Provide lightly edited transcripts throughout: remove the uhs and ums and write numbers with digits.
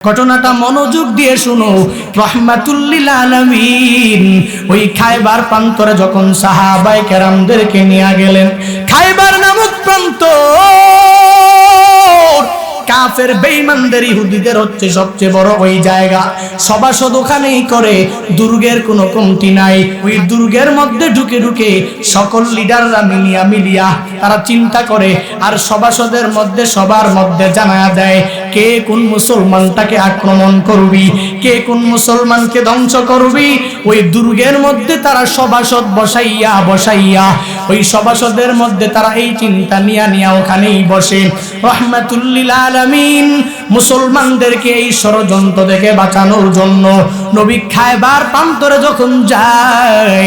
ঘটনাটা মনোযোগ দিয়ে শুনো। রাহমাতুল লিল আলামিন ওই খায়বার প্রান্তরে যখন সাহাবায়ে কেরামদেরকে নিয়ে গেলেন, খায়বার নামক প্রান্ত কাফের বেঈমানদের ইহুদিদের হচ্ছে সবচেয়ে বড় ওই জায়গা। সভাসদ ওখানেই করে, দুর্গের কোনো কমতি নাই। ওই দুর্গের মধ্যে ঢুকে ঢুকে সকল লিডাররা মিলিয়া তারা চিন্তা করে, আর সভাসদের মধ্যে সবার মধ্যে জানা দেয় কে কোন মুসলমানটাকে আক্রমণ করবি, কে কোন মুসলমানকে ধ্বংস করবি। ওই দুর্গের মধ্যে তারা সভাসদ বসাইয়া ওই সভাসদের মধ্যে তারা এই চিন্তা নিয়া ওখানেই বসে। রাহমাতুল লিল আলামিন মুসলমানদেরকে এই ষড়যন্ত্র থেকে বাঁচানোর জন্য নবী খায়বার প্রান্তরে যখন যায়,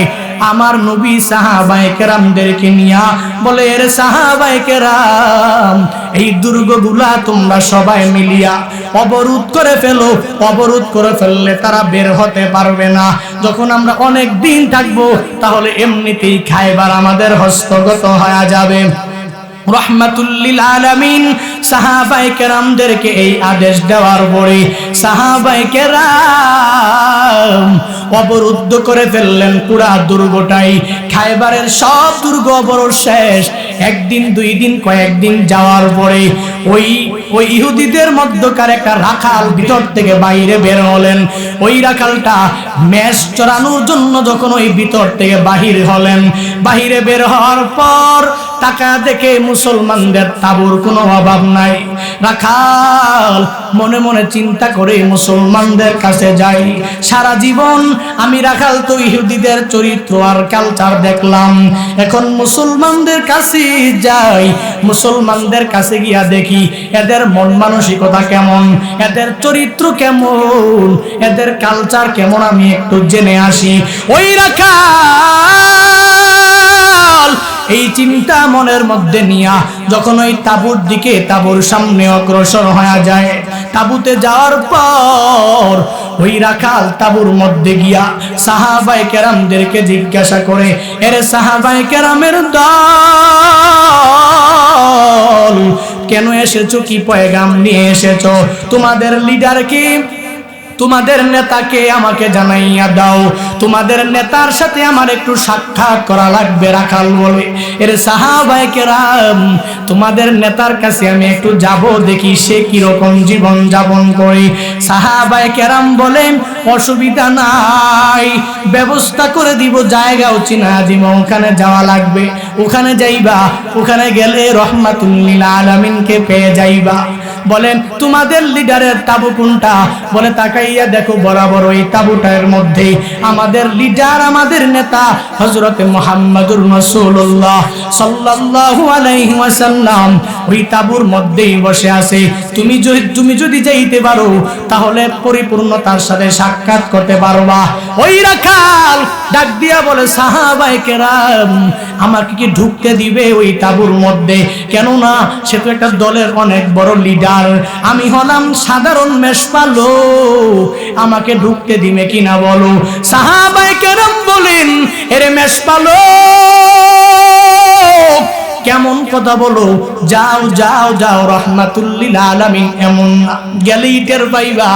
আমার নবী সাহাবায়ে কেরামদেরকে নিয়া বলে, এর সাহাবায়ে কেরাম এই দুর্গগুলা তোমরা সবাই মিলিয়া অবরোধ করে ফেলো। অবরোধ করে ফেললে তারা বের হতে পারবে না। যখন আমরা অনেক দিন থাকবো তাহলে এমনিতেই খায়বার আমাদের হস্তগত হয়ে যাবে। রাহমাতুল লিল আলামিন সাহাবায়ে কেরামদেরকে এই আদেশ দেওয়ার পরে সাহাবায়ে কেরাম অবরুদ্ধ করে ফেললেন পুরা দুর্গটাই। খায়বারের সব দুর্গ অবরোধ শেষ। একদিন দুই দিন কয়েকদিন যাওয়ার পরে ওই ইহুদিদের মধ্যকার একটা রাখাল ভিতর থেকে বাইরে বের হলেন। ওই রাখালটা মেষ চড়ানোর জন্য যখন ওই ভিতর থেকে বাহির হলেন, বাহিরে বের হওয়ার পর টাকা দেখে মুসলমানদের তাঁবুর কোনো অভাব নাই। রাখাল মনে মনে চিন্তা করে মুসলমানদের কাছে যাই। সারা জীবন আমি রাখাল তো ইহুদিদের চরিত্র আর কালচার দেখলাম, এখন মুসলমানদের কাছে যাই। মুসলমানদের কাছে গিয়া দেখি এদের মন মানসিকতা কেমন, এদের চরিত্র কেমন, এদের কালচার কেমন, আমি একটু জেনে আসি। ওই রাখাল এই চিন্তা মনের মধ্যে নিয়া যখন ওই তাঁবুর দিকে, তাঁবুর সামনে অগ্রসর হয়ে যায়, তাঁবুতে যাওয়ার পর ওই রাখাল তাঁবুর মধ্যে গিয়া সাহাবায়ে কেরামদেরকে জিজ্ঞাসা করে, এর সাহাবায়ে কেরামের দল কেন এসেছো, কি পয়গাম নিয়ে এসেছো, তোমাদের লিডারকে, তোমাদের নেতাকে আমাকে জানাইয়া দাও, তোমাদের নেতার সাথে আমার একটু সাক্ষাৎ করা লাগবে। রাখাল বলে, এর সাহাবায়ে কেরাম তোমাদের নেতার কাছে আমি একটু যাব, দেখি সে কিরকম জীবন যাপন করে। সাহাবায়ে কেরাম বলেন, অসুবিধা নাই, ব্যবস্থা করে দিব, জায়গাও চিনা দিব, ওখানে যাওয়া লাগবে, ওখানে যাইবা, ওখানে গেলে রাহমাতুল লিল আলামিনকে পেয়ে যাইবা। বলেন, তোমাদের লিডারের তাঁবু কোনটা? বলে, তাকাইয়া দেখো, বরাবর ওই তাঁবুটার মধ্যে আমাদের লিডার, আমাদের নেতা হযরতে মুহাম্মদুর রাসূলুল্লাহ সাল্লাল্লাহু আলাইহি ওয়াসাল্লাম ওই তাঁবুর মধ্যেই বসে আছে। তুমি যদি যাইতে পারো তাহলে পরিপূর্ণ তার সাথে সাক্ষাৎ করতে পারবা। ওই রাখাল ডাক দিয়া বলে, সাহাবায়ে কেরাম আমাকে কি ঢুকতে দিবে ওই তাঁবুর মধ্যে? কেননা সে তো একটা দলের অনেক বড় লিডার, আমি হলাম সাধারণ মেষপালক, আমাকে ঢুকতে দিবে কিনা বলো। সাহাবায়ে কেরাম বলেন, এরে মেষপালক কেমন কথা বলো, যাও যাও যাও, রাহমাতুল লিল আলামিন এমন না, গেলেই টের পাইবা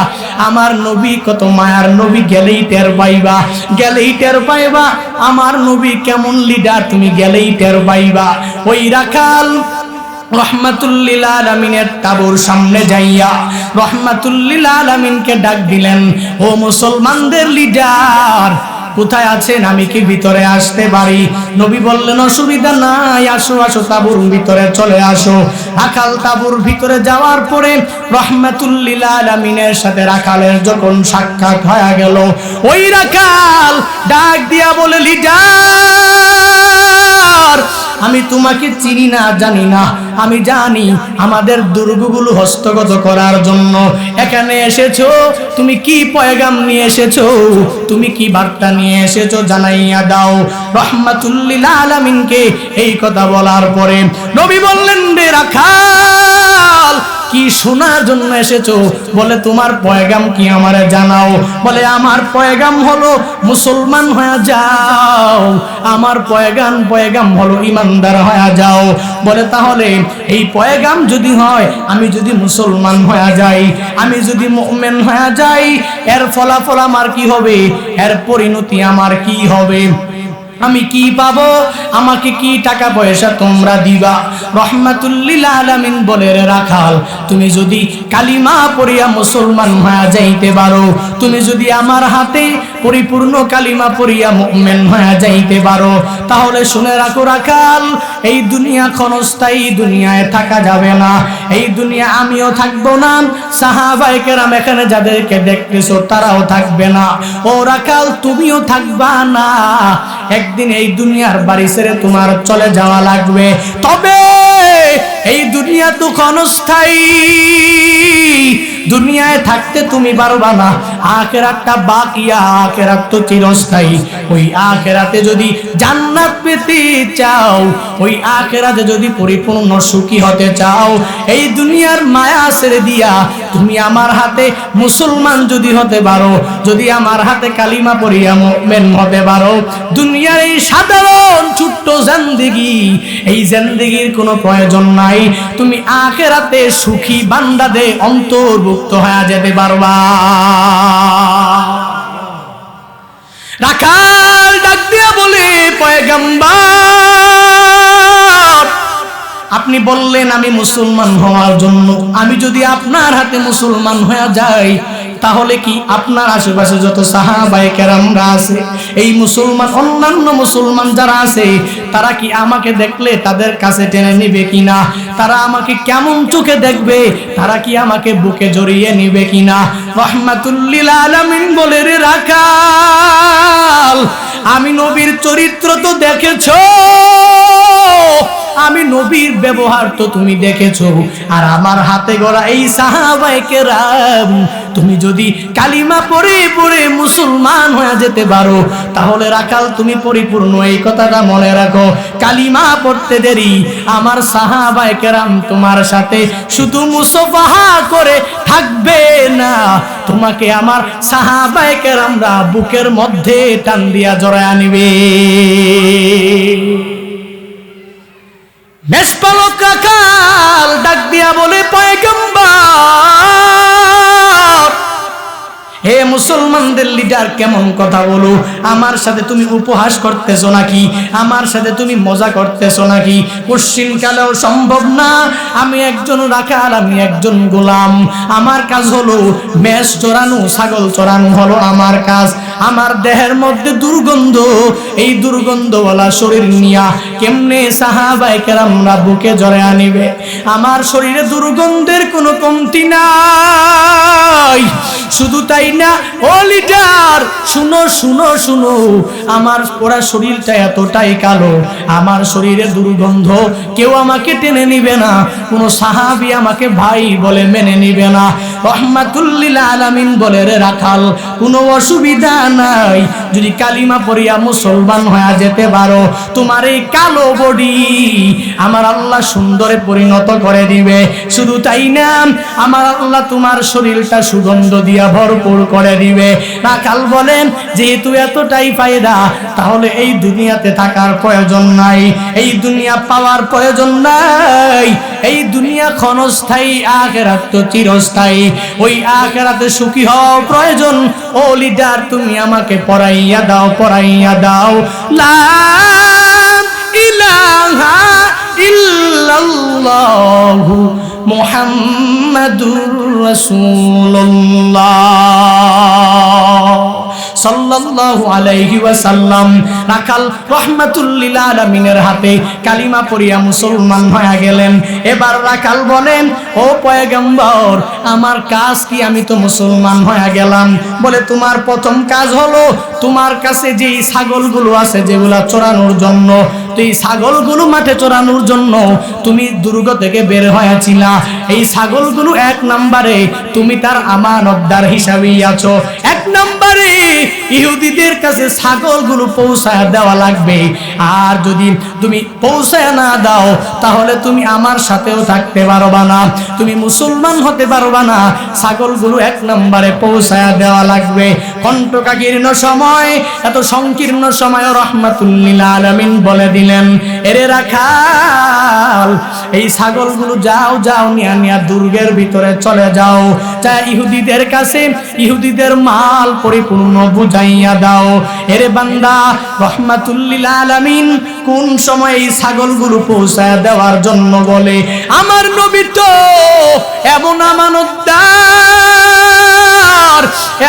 আমার নবী কত মায়ার নবী, গেলেই টের পাইবা, গেলেই টের পাইবা আমার নবী কেমন লিডার, তুমি গেলেই টের পাইবা। ওই রাখাল রাহমাতুল লিল আলামিনের তাঁবুর সামনে যাইয়া রাহমাতুল লিল আলামিনকে ডাক দিলেন, ও মুসলমানদের লিডার কোথায় আছেন, আমি কি ভিতরে আসতে পারি? নবী বললেন, অসুবিধা নাই, আসো আসো, তাঁবুর ভিতরে চলে আসো। রাখাল তাঁবুর ভিতরে যাওয়ার পরে রাহমাতুল লিল আলামিনের সাথে রাখালের যখন সাক্ষাৎ হয়ে গেল, ওই রাখাল ডাক দিয়া বলে, লিডার আমি তোমাকে চিনি না, জানি না, আমি জানি আমাদের দুর্গগুলো হস্তগত করার জন্য এখানে এসেছো, তুমি কি পয়গাম নিয়ে এসেছো, তুমি কি বার্তা নিয়ে এসেছো, জানাইয়া দাও। রাহমাতুল লিল আলামিনকে এই কথা বলার পরে নবী বললেন, রে রাখাল কি শোনার জন্য এসেছো? বলে তোমার পয়গাম কি আমারে জানাও। বলে আমার পয়গাম হলো মুসলমান হয়ে যাও, আমার পয়গাম হলো ইমানদার হয়ে যাও। বলে তাহলে এই পয়গাম যদি হয়, আমি যদি মুসলমান হয়ে যাই, আমি যদি মুমিন হয়ে যাই, এর ফলাফল আমার কি হবে? এর পরিণতি আমার কি হবে? আমি কি পাবো? আমাকে কি টাকা পয়সা তোমরা দিবা? রহমাতুল লিল আলামিন বলে, রে রাখাল, তুমি যদি কালিমা পড়িয়া মুসলমান হয়ে যাইতে পারো, তুমি যদি আমার হাতে পরিপূর্ণ কালিমা পড়িয়া মুমিন হয়ে যাইতে পারো, তাহলে শুনে রাখো রাখাল, এই দুনিয়া ক্ষণস্থায়ী, দুনিয়ায় থাকা যাবে না। এই দুনিয়া আমিও থাকবো না, সাহাবায়ে কেরাম এখানে যাদেরকে দেখতেছো তারাও থাকবে না। ও রাখাল, তুমিও থাকবা না। একদিন এই দুনিয়ার বাড়ি ছেড়ে তোমার চলে যাওয়া লাগবে। তবে এই দুনিয়া তো ক্ষণস্থায়ী, দুনিয়ায় থাকতে তুমি পারবা না। আখিরাতটা বাকিয়া, আখিরাত তো চিরস্থায়ী। ওই আখিরাতে যদি জান্নাত পেতে চাও, ওই আখিরাতে যদি পরিপূর্ণ সুখী হতে চাও, এই দুনিয়ার মায়া ছেড়ে দিয়া তুমি আমার হাতে মুসলমান যদি হতে পারো, যদি আমার হাতে কালিমা পড়িয়া মুমিন হতে পারো, দুনিয়ার এই সাধারণ ছোট্ট জিন্দেগি, এই জিন্দেগির কোনো প্রয়োজন নাই। তুমি আখিরাতে সুখী বান্দাদে অন্তর্ভুক্ত হয়ে যেতে পারবা। রাখাল ডাক দিয়া বলে, পয়গম্বর, আপনি বললেন আমি মুসলমান হওয়ার জন্য, আমি যদি আপনার হাতে মুসলমান হয়ে যাই, তাহলে কি আপনার আশেপাশে যত সাহাবায়ে কেরামরা আছে, এই মুসলমান, অন্যান্য মুসলমান যারা আছে, তারা কি আমাকে দেখলে তাদের কাছে টেনে নিবে কিনা? তারা আমাকে কেমন চোখে দেখবে? তারা কি আমাকে বুকে জড়িয়ে নিবে কিনা? রহমাতুল লিল আলামিন বলে, রে রাখাল, আমি নবীর চরিত্র তো দেখেছো, আমি নবীর ব্যবহার তো তুমি দেখেছো, আর আমার হাতে গড়া এই সাহাবায়ে কেরাম, তুমি যদি কালিমা পড়ে পড়ে মুসলমান হয়ে যেতে পারো, তাহলে রাখাল তুমি পরিপূর্ণ এই কথাটা মনে রাখো, কালিমা পড়তে দেরি আমার সাহাবায়ে কেরাম তোমার সাথে শুধু মুসাফাহা করে থাকবে না, তোমাকে আমার সাহাবায়ে কেরামরা বুকের মধ্যে টান দিয়া জড়ায় নিবে। মেষপালক রাখাল ডাক দিয়া বলে, পয়গম্বর, হে মুসলমানদের লিডার, কেমন কথা বলো? আমার সাথে তুমি উপহাস করতেছো নাকি? আমার সাথে তুমি মজা করতেছো নাকি? কোশ্চিন কালেও সম্ভব না। আমি একজন রাখাল, আমি একজন গোলাম, আমার কাজ হলো মেষ চড়ানো, ছাগল চড়ানো হলো আমার কাজ। আমার দেহের মধ্যে দুর্গন্ধ, এই দুর্গন্ধওয়ালা শরীর নিয়া কেমনে সাহাবায়ে কেরামরা বুকে জড়ায় আনিবে? আমার শরীরে দুর্গন্ধের কোনো কমতি নাই। শুধু তাই না, ও লিডার, শুনো শুনো শুনো, আমার পুরা শরীরটা এতটাই কালো, আমার শরীরে দুর্গন্ধ, কেউ আমাকে টেনে নিবে না, কোন সাহাবী আমাকে ভাই বলে মেনে নিবে না। রহমাতুল লিল আলামিন বলে, রে রাখাল, কোনো অসুবিধা নাই, যদি কালিমা পড়িয়া মুসলমান হয়ে যেতে পারো, তোমার এই কালো বডি আমার আল্লাহ সুন্দরে পরিণত করে দিবে। শুধু তাই না, আমার আল্লাহ তোমার শরীরটা সুগন্ধ দিয়া ভরপুর করে দিবে। রাখাল বলেন, যেহেতু এতটাই ফায়দা, তাহলে এই দুনিয়াতে থাকার প্রয়োজন নাই, এই দুনিয়া পাওয়ার প্রয়োজন নাই। এই দুনিয়া ক্ষণস্থায়ী, আখিরাত তো চিরস্থায়ী। ওই আখিরাতে সুখী হওয়া প্রয়োজন। ও লিডার, তুমি আমাকে পড়াইয়া দাও, পড়াইয়া দাও, লা ইলাহা ইল্লাল্লাহু মুহাম্মাদুর রাসূলুল্লাহ সাল্লাল্লাহু আলাইহি ওয়াসাল্লাম। রাখাল রহমাতুল লিল আলামিনের হাতে কালিমা পড়িয়া মুসলমান হয়ে গেলেন। এবার রাখাল বলেন, ও পয়গম্বর, আমার কাজ কি? আমি তো মুসলমান হয়ে গেলাম। বলে, তোমার প্রথম কাজ হলো, তোমার কাছে যেই ছাগলগুলো আছে, যেগুলা চড়ানোর জন্য, তো এই ছাগলগুলো মাঠে চড়ানোর জন্য তুমি দুর্গ থেকে বের হয়েছিলা, এই ছাগলগুলো এক নম্বরে তুমি তার আমানতদার হিসাবেই আছো। এক নম্বরে ইহুদিদের কাছে ছাগলগুলো পৌঁছায় দেওয়া লাগবে, আর যদি তুমি পৌঁছায় না দাও তাহলে তুমি আমার সাথেও থাকতে পারবা না, তুমি মুসলমান হতে পারবা না। ছাগলগুলো এক নম্বরে পৌঁছায় দেওয়া লাগবে। কণ্ঠকাকীর্ণ সময়, এত সংকীর্ণ সময় রাহমাতুল লিল আলামিন বলে দিলেন, এরে রাখাল এই ছাগলগুলো যাও যাও নিয়া নিয়া দুর্গের ভিতরে চলে যাও, যা ইহুদিদের কাছে ইহুদিদের মাল পরিপূর্ণ বুঝাইয়া দাও। এরে বান্দা, রাহমাতুল লিল আলামিন কোন সময় এই ছাগলগুলো পৌঁছায় দেওয়ার জন্য বলে? আমার নবী তো এমন আমানতদার,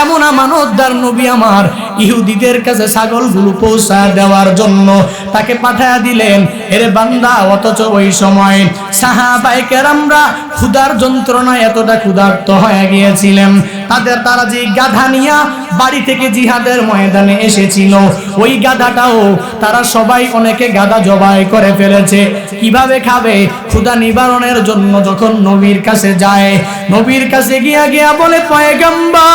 এমন আমানতদার নবী আমার, ইহুদিদের কাছে ছাগলগুলো পৌঁছায় দেওয়ার জন্য তাকে পাঠায়া দিলেন। এরে বান্দা, অথচ ওই সময় সাহাবায়ে কেরামরা ক্ষুধার যন্ত্রণায় এতটা ক্ষুধার্ত হয়ে গিয়েছিলেন, তারা যে গাধা নিয়া বাড়ি থেকে জিহাদের ময়দানে এসেছিল, ওই গাধাটাও তারা সবাই অনেকে গাধা জবাই করে ফেলেছে। কিভাবে খাবে? ক্ষুধা নিবারণের জন্য যখন নবীর কাছে যায়, নবীর কাছে গিয়া বলে, পয়গম্বর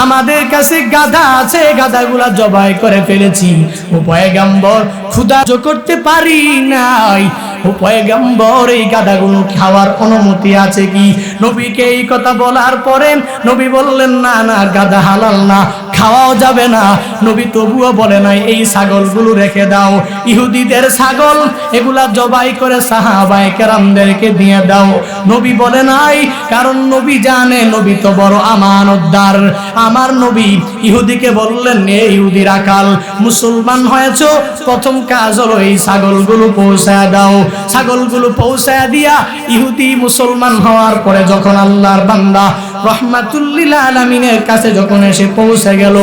আমাদের কাছে গাধা আছে, গাধাগুলা জবাই করে ফেলেছি। ও পয়গম্বর, ক্ষুধা করতে পারি নাই। ও পয়গম্বর, এই গাধাগুলো খাওয়ার অনুমতি আছে কি? নবীকে এই কথা বলার পরে নবী বললেন, না না, গাধা হালাল না, খাওয়াও যাবে না। নবী তবুও বলে নাই, এই ছাগলগুলো রেখে দাও, ইহুদিদের ছাগল, এগুলা জবাই করে সাহাবায়ে কেরামদেরকে দিয়ে দাও। নবী বলে নাই, কারণ নবী জানে নবী তো বড় আমানতদার। আমার নবী ইহুদিকে বললেন, ইহুদি রাখাল, মুসলমান হয়েছো, প্রথম কাজ হলো এই ছাগলগুলো পৌঁছায় দাও। ছাগলগুলো পৌঁছায় দিয়া ইহুদি মুসলমান হওয়ার পরে যখন আল্লাহর বান্দা রাহমাতুল লিল আলামিনের কাছে যখন এসে পৌঁছে গেল,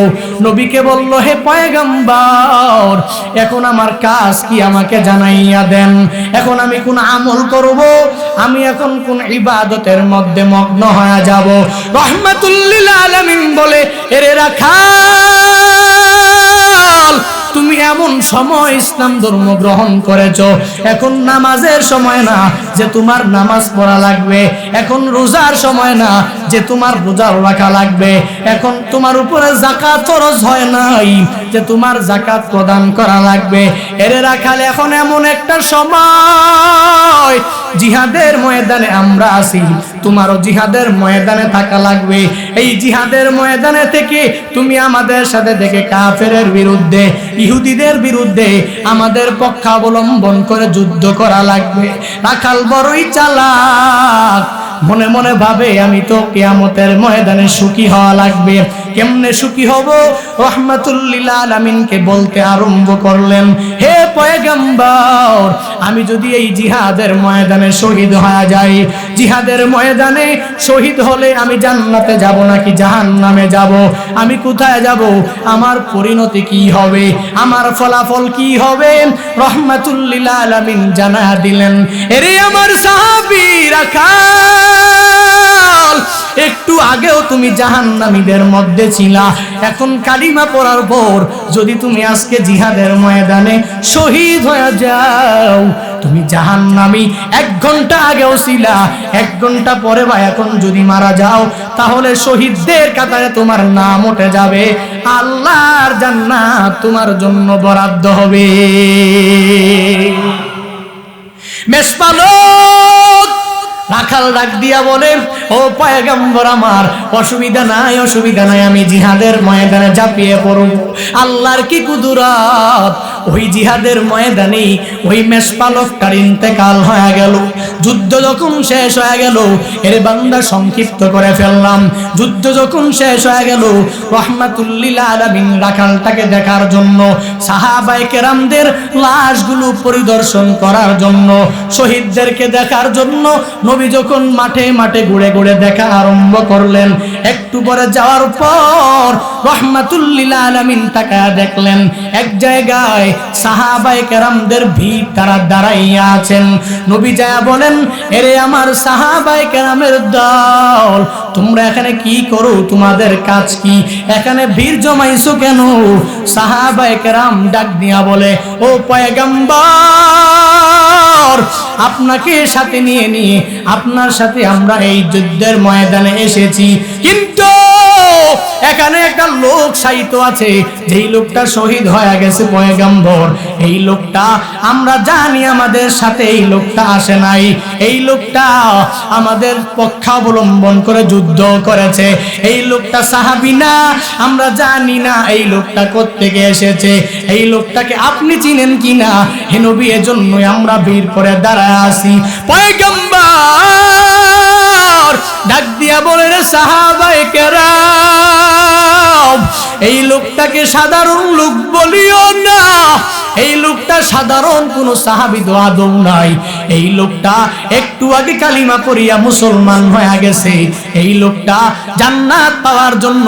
নবীকে বলল, হে পয়গম্বর, এখন আমার কাজ কি আমাকে জানাইয়া দেন। এখন আমি কোন আমল করব? আমি এখন কোন ইবাদতের মধ্যে মগ্ন হয়ে যাব? রাহমাতুল লিল আলামিন বলে, এরে রাখাল, তুমি এমন সময় ইসলাম ধর্ম গ্রহণ করেছো, এখন নামাজের সময় না যে তোমার নামাজ পড়া লাগবে, এখন রোজার সময় না যে তোমার রোজা রাখা লাগবে, এখন তোমার উপরে যাকাত ফরজ হয় নাই যে তোমার যাকাত প্রদান করা লাগবে। এরে রাখাল, এখন এমন একটা সময়, জিহাদের ময়দানে আমরা আছি, তোমারও জিহাদের ময়দানে থাকা লাগবে। এই জিহাদের ময়দানে থেকে তুমি আমাদের সাথে থেকে কাফেরের বিরুদ্ধে, ইহুদিদের বিরুদ্ধে আমাদের পক্ষাবলম্বন করে যুদ্ধ করা লাগবে। রাখাল বড়ই চালাক, মনে মনে ভাবে, আমি তো কিয়ামতের ময়দানে সুখী হওয়া লাগবে। কেমনে সুখী হব? রাহমাতুল লিল আলামিনকে বলতে আরম্ভ করলেন, হে পয়গম্বর, আমি যদি এই জিহাদের ময়দানে শহীদ হয়ে যাই, জিহাদের ময়দানে শহীদ হলে আমি জান্নাতে যাব নাকি জাহান্নামে যাব? আমি কোথায় যাব? আমার পরিণতি কি হবে? আমার ফলাফল কি হবে? রাহমাতুল লিল আলামিন জানা দিলেন, এরে আমার সাহাবী রাখাল, একটু আগেও তুমি জাহান্নামীদের মধ্যে ছিলা, এখন কালিমা পড়ার পর যদি তুমি আজকে জিহাদের ময়দানে শহীদ হয়ে যাও, তুমি জাহান্নামী। 1 ঘন্টা আগেও ছিলা, 1 ঘন্টা পরে বা এখন যদি মারা যাও, তাহলে শহীদদের কাতারে তোমার নাম উঠে যাবে, আল্লাহর জান্নাত তোমার জন্য বরাদ্দ হবে। মেষপালক রাখাল ডাক দিয়া বলে, ও পয়গম্বর আমার, অসুবিধা নাই, অসুবিধা নাই, আমি জিহাদের ময়দানে ঝাঁপিয়ে পড়ব। আল্লাহর কি কুদরত! ওই জিহাদের ময়দানে ওই মেষপালকটার ইন্তেকাল হয়ে গেল। যুদ্ধ যখন শেষ হয়ে গেল, এর বান্দা সংক্ষিপ্ত করে ফেললাম, যুদ্ধ যখন শেষ হয়ে গেল, রাহমাতুল লিল আলামিন রাখালটাকে দেখার জন্য, সাহাবায়ে কেরামদের লাশগুলো পরিদর্শন করার জন্য, শহীদদেরকে দেখার জন্য নবী যখন মাঠে মাঠে ঘুরে ঘুরে দেখা আরম্ভ করলেন, একটু পরে যাওয়ার পর রাহমাতুল লিল আলামিন তাকায়া দেখলেন, এক জায়গায় সাহাবায়ে কেরামদের ভিড় তারা দাঁড়াইয়া আছেন। নবী যায়া বলেন, এরে আমার সাহাবায়ে কেরামের দল, তোমরা এখানে কি করো? তোমাদের কাজ কি? এখানে ভিড় জমাইছো কেন? সাহাবায়ে কেরাম ডাক দিয়া বলে, ও পয়গম্বর, আপনাকে সাথে নিয়ে আপনার সাথে আমরা এই যুদ্ধের ময়দানে এসেছি, কিন্তু এখানে একটা লোক শায়িত আছে, যেই লোকটা শহীদ হয়ে গেছে পয়গম্বর। এই লোকটা আমরা জানি আমাদের সাথে এই লোকটা আসে নাই, এই লোকটা আমাদের পক্ষাবলম্বন করে যুদ্ধ করেছে, এই লোকটা সাহাবী না, আমরা জানি না এই লোকটা কোত্থেকে এসেছে, এই লোকটাকে আপনি চিনেন কিনা? হে নবী, এজন্যই আমরা বীর করে দাঁড়ায় আছি। পয়গম্বর ডাক দিয়া বলে, রে সাহাবায়ে কেরাম, এই লোকটাকে সাধারণ লোক বলিও না, এই লোকটা সাধারণ কোন সাহাবী তো আদম নাই, এই লোকটা একটু আগে কালিমা পড়িয়া মুসলমান হয়ে গেছে, এই লোকটা জান্নাত পাওয়ার জন্য,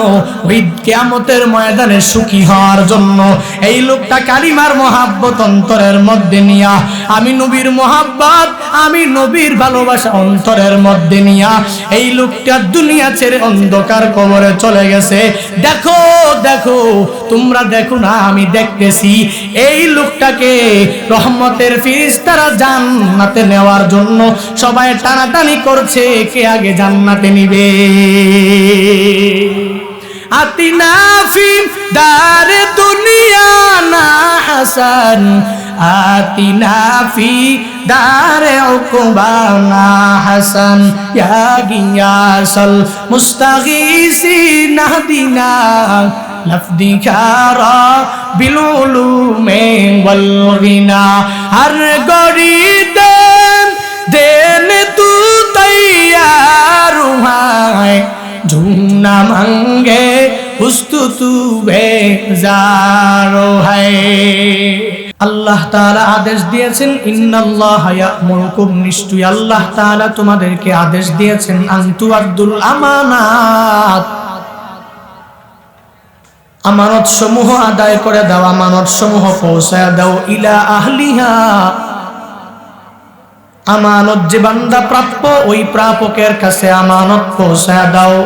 ওই কিয়ামতের ময়দানে সুখী হওয়ার জন্য, এই লোকটা কালিমার মহাব্বত অন্তরের মধ্যে নিয়া, আমি নবীর মহাব্বত, আমি নবীর ভালোবাসা অন্তরের মধ্যে নিয়া এই লোকটা দুনিয়া ছেড়ে অন্ধকার কবরে চলে গেছে। দেখো দেখো, তোমরা দেখো না, আমি দেখতেছি এই লোকটাকে রহমতের ফেরেশতারা জান্নাতে নেওয়ার জন্য সবাই টানাটানি করছে, কে আগে জান্নাতে নিবে। আতিনা ফি দারে দুনিয়া না হাসান, আতিনা ফি দারে উকবানা হাসান, ইয়া গিয়াসাল মুস্তাগীসিন নাহদিনা লফদিকারা বিল উলুমে ওয়াল গিনা। হর গড়ি দেন তু তৈয়ার হয়, ঝুমনা মাঙ্গে উস্তু তু বেজারো হয়। আল্লাহ তাআলা আদেশ দিয়েছেন, ইন্নাল্লাহা ইয়া'মুরুকুম, নিশ্চয়ই আল্লাহ তাআলা তোমাদেরকে আদেশ দিয়েছেন, আনতু আদুল আমানাত, আমানত সমূহ আদায় করে দাও, আমানত সমূহ পৌঁছায় দাও, ইলা আহলিহা, আমানত যে বান্দা প্রাপ্য ওই প্রাপকের কাছে আমানত পৌঁছায় দাও।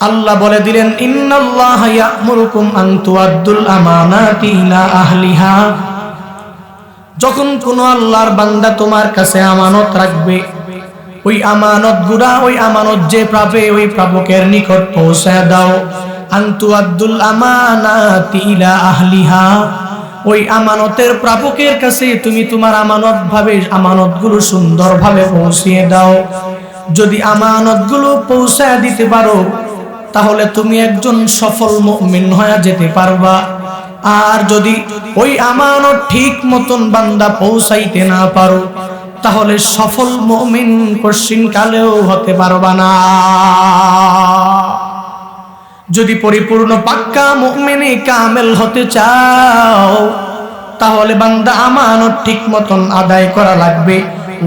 আল্লাহ বলে দিলেন, ইন্নাল্লাহা ইয়া'মুরুকুম আন তুআদ্দুল আমানাতি ইলা আহলিহা, যখন কোন আল্লাহর বান্দা তোমার কাছে আমানত রাখবে, ওই আমানত গুলা, ওই আমানত যে পাবে ওই প্রাপকের নিকট পৌঁছায় দাও। আন তুআদ্দুল আমানাতি ইলা আহলিহা, ওই আমানতের প্রাপকের কাছে তুমি তোমার আমানত ভাবে আমানতগুলো সুন্দরভাবে পৌঁছিয়ে দাও। যদি আমানতগুলো পৌঁছায় দিতে পারো, তাহলে তুমি একজন সফল মুমিন হয়ে যেতে পারবা। আর যদি ওই আমানত ঠিক মতন বান্দা পৌঁছাইতে না পারো, তাহলে সফল মুমিন কঠিন কালেও হতে পারবা না। যদি পরিপূর্ণ পাক্কা মুমিনে কামেল হতে চাও, তাহলে বান্দা আমানত ঠিক মতন আদায় করা লাগবে।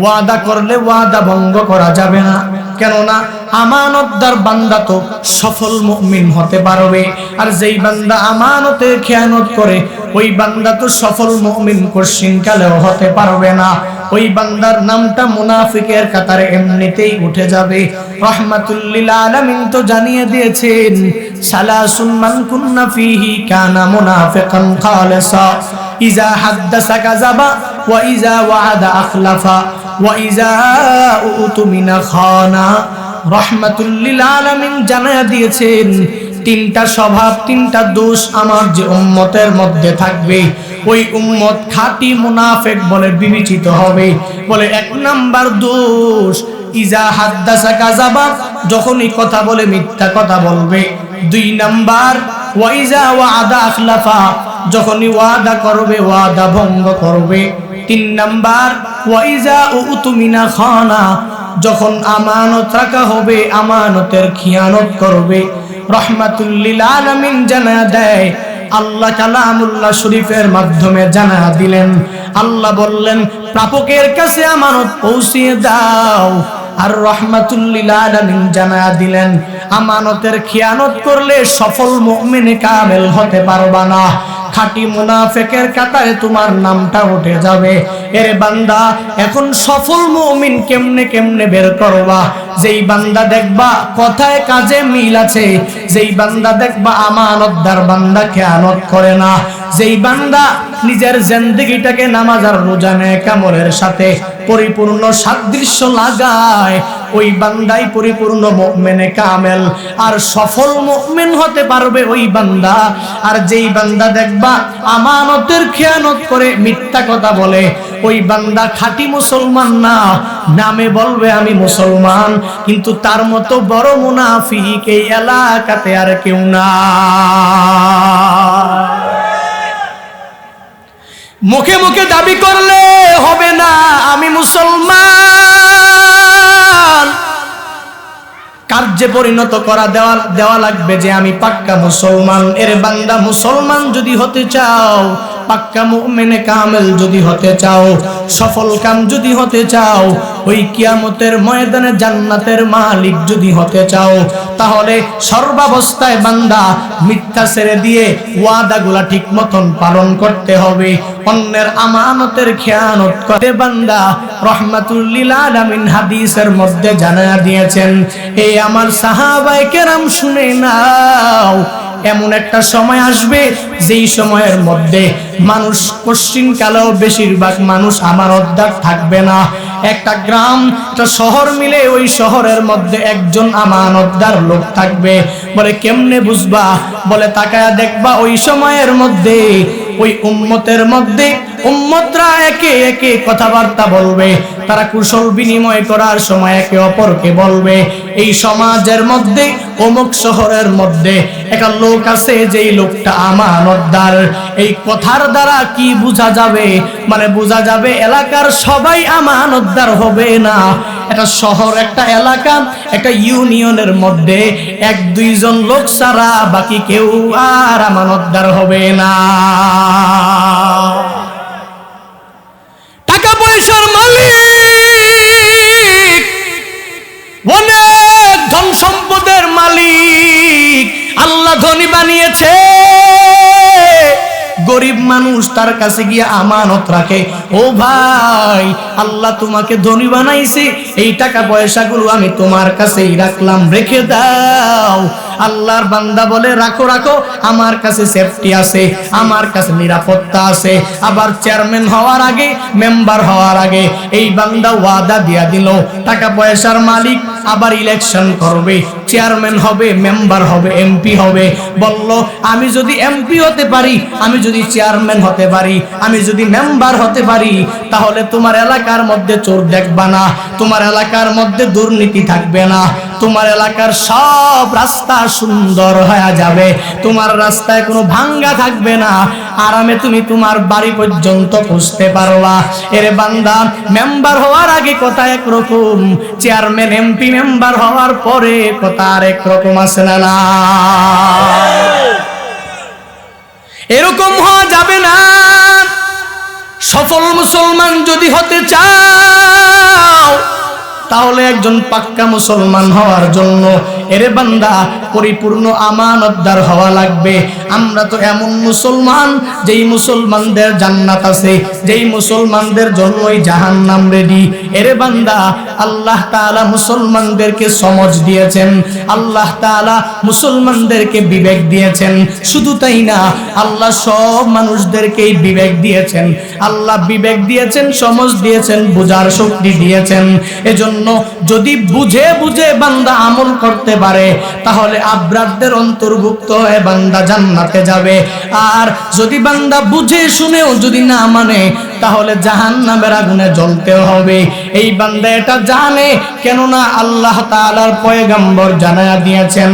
ওয়াদা করলে ওয়াদা ভঙ্গ করা যাবে না, কেননা আমানতদার বান্দা তো সফল মুমিন হতে পারবে। আর যেই বান্দা আমানতের খেয়ানত করে, ওই বান্দা তো সফল মুমিন কঠিন কালেও হতে পারবে না। ওই বান্দার নামটা মুনাফিকের কাতারে এমনিতেই উঠে যাবে। রাহমাতুল লিল আলামিন তো জানিয়ে দিয়েছেন, সালাসুন মান কুন্না ফীহি কানা মুনাফিকান খালিসা, ইজা হাদ্দাসা কাযাবা ওয়া ইজা ওয়া'আদা আখলাফা ওয়া ইজা উতুমিনা খানা। রাহমাতুল লিল আলামিন জানিয়ে দিয়েছেন, তিনটা স্বভাব, তিনটা দোষ আমার যে উম্মতের মধ্যে থাকবে, ওই উম্মত খাঁটি মুনাফিক বলে বিবেচিত হবে। বলে এক নাম্বার দোষ, ইজা হাদ্দাসা কাযাবা, যখনই কথা বলে মিথ্যা কথা বলবে। দুই নাম্বার, ওয়া ইজা ওয়া'আদা আখলাফা, যখনই ওয়াদা করবে ওয়াদা ভঙ্গ করবে। তিন নাম্বার, ওয়া ইজা উতুমিনা খানা, যখন আমানত রাখা হবে আমানতের খিয়ানত করবে। রাহমাতুল লিল আলামিন জানা দেয়, আল্লাহ কালামুল্লাহ শরীফের মাধ্যমে জানা দিলেন, আল্লাহ বললেন প্রাপকের কাছে আমানত পৌঁছিয়ে দাও। আর রাহমাতুল লিল আলামিন জানা দিলেন, আমানতের খিয়ানত করলে সফল মুমিন কামেল হতে পারবা না। খাঁটি মুনাফিকের কাতারে তোমার নামটা উঠে যাবে। এরে বান্দা, এখন সফল মুমিন কেমনে কেমনে বের করবা? যেই বান্দা দেখবা কথায় কাজে মিল আছে, যেই বান্দা দেখবা আমানতদার বান্দা খেয়ানত করে না, যেই বান্দা নিজের জিন্দেগিটাকে নামাজ আর রোজা নেক আমলের সাথে পরিপূর্ণ সাদৃশ্য লাগায়, ওই বান্দাই পরিপূর্ণ মুমিনে কামেল আর সফল মুমিন হতে পারবে ওই বান্দা। আর যেই বান্দা দেখবা আমানতের খেয়ানত করে, মিথ্যা কথা বলে, ওই বান্দা খাঁটি মুসলমান না। নামে বলবে আমি মুসলমান, কিন্তু তার মতো বড় মুনাফিক এই এলাকাতে আর কেউ না। মুখে মুখে দাবি করলে হবে না আমি মুসলমান, কার্যে পরিণত করা দেওয়া লাগবে যে আমি পাক্কা মুসলমান। এর বান্দা, মুসলমান যদি হতে চাও, পাক্কা মুমিনে কামেল যদি হতে চাও, সফল কাম যদি হতে চাও, ওই কিয়ামতের ময়দানে জান্নাতের মালিক যদি হতে চাও, তাহলে সর্বাবস্থায় বান্দা মিথ্যা ছেড়ে দিয়ে ওয়াদাগুলা ঠিক মতন পালন করতে হবে। অন্যের আমানতের খেয়ানত করে বান্দা রাহমাতুল লিল আলামিন হাদিসের মধ্যে জানায়া দিয়েছেন, এই আমার সাহাবায়ে কেরাম শুনে নাও, এমন একটা সময় আসবে যেই সময়ের মধ্যে মানুষ পশ্চিমকালেও বেশিরভাগ মানুষ আমানতদার থাকবে না। একটা গ্রাম, একটা শহর মিলে ওই শহরের মধ্যে একজন আমানতদার লোক থাকবে। বলে কেমনে বুঝবা? বলে তাকায়া দেখবা ওই সময়ের মধ্যে ওই উম্মতের মধ্যে উম্মতরা একে একে কথাবার্তা বলবে, তারা কুশল বিনিময় করার সময় একে অপরকে বলবে, এই সমাজের মধ্যে অমুক শহরের মধ্যে একটা লোক আছে যেই লোকটা আমানতদার। এই কথার দ্বারা কি বোঝা যাবে? মানে বোঝা যাবে এলাকার সবাই আমানতদার হবে না। একটা শহর, একটা এলাকা, একটা ইউনিয়নের মধ্যে এক দুইজন লোক ছাড়া বাকি কেউ আর আমানতদার হবে না। টাকা পয়সার মালিক, অনেক ধন সম্পদের মালিক আল্লাহ ধনী বানিয়েছে, গরিব মানুষ তার কাছে গিয়ে আমানত রাখে, ও ভাই আল্লাহ তোমাকে ধনী বানাইছে, এই টাকা পয়সাগুলো আমি তোমার কাছেই রাখলাম, রেখে দাও। আল্লাহর বান্দা বলে রাখো রাখো, আমার কাছে সেফটি আছে, আমার কাছে নিরাপত্তা আছে। আবার চেয়ারম্যান হওয়ার আগে, মেম্বার হওয়ার আগে এই বান্দা ওয়াদা দিয়া দিল, টাকা পয়সার মালিক আবার ইলেকশন করবে, চেয়ারম্যান হবে, মেম্বার হবে, এমপি হবে। বলল আমি যদি এমপি হতে পারি, আমি যদি চেয়ারম্যান হতে পারি, আমি যদি মেম্বার হতে পারি, তাহলে তোমার এলাকার মধ্যে চোর দেখবা না, তোমার এলাকার মধ্যে দুর্নীতি থাকবে না, তোমার এলাকার সব রাস্তা সুন্দর হয়ে যাবে, তোমার রাস্তায় কোনো ভাঙ্গা থাকবে না, আরামে তুমি তোমার বাড়ি পর্যন্ত পৌঁছতে পারবা। এর বান্দা, মেম্বার হওয়ার আগে কথা একরকম, চেয়ারম্যান এমপি মেম্বার হওয়ার পরে কথা আরেক রকম আছে না? এরকম হওয়া যাবে না। সফল মুসলমান যদি হতে চাও, তাহলে একজন পাক্কা মুসলমান হওয়ার জন্য এরে বান্দা পরিপূর্ণ আমানতদার হওয়া লাগবে। আমরা তো এমন মুসলমান যেই মুসলমানদের জান্নাত আছে, যেই মুসলমানদের জন্যই জাহান্নাম রেডি। এরে বান্দা, আল্লাহ তাআলা মুসলমানদেরকে সমঝ দিয়েছেন, আল্লাহ তাআলা মুসলমানদেরকে বিবেক দিয়েছেন। শুধু তাই না, আল্লাহ সব মানুষদেরকেই বিবেক দিয়েছেন। আল্লাহ বিবেক দিয়েছেন, সমঝ দিয়েছেন, বুঝার শক্তি দিয়েছেন। এজন্য যদি বুঝে বুঝে বান্দা আমল করতে পারে, তাহলে আব্রারদের অন্তর্ভুক্ত হয়ে বান্দা জান্নাতে যাবে। আর যদি বান্দা বুঝে শুনেও যদি না মানে, তাহলে জাহান্নামের আগুনে জ্বলতে হবে। এই বান্দা এটা জানে, কেননা আল্লাহ তাআলার পয়গম্বর জানায়া দিয়েছেন,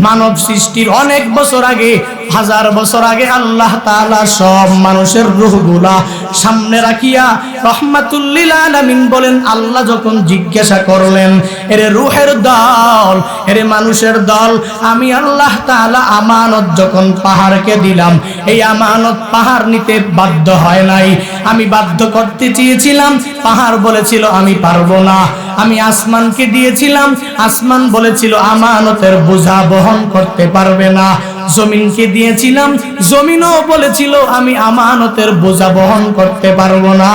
মানব সৃষ্টির অনেক বছর আগে, 1000 বছর আগে আল্লাহ তাআলা সব মানুষের রূহগুলা সামনে রাখিয়া রাহমাতুল লিল আলামিন বলেন, আল্লাহ যখন জিজ্ঞাসা করলেন, এরে রূহের দল, এরে মানুষের দল, আমি আল্লাহ তাআলা আমানত যখন পাহাড়কে দিলাম, এই আমানত পাহাড় নিতে বাধ্য হয় নাই। আমি বাধ্য করতে চেয়েছিলাম, পাহাড় বলেছিল আমি পারবো না। আমি আসমানকে দিয়েছিলাম, আসমান বলেছিল আমানতের বোঝা বহন করতে পারবে না। জমিনকে দিয়েছিলাম, জমিনও বলেছিল আমি আমানতের বোঝা বহন করতে পারবো না।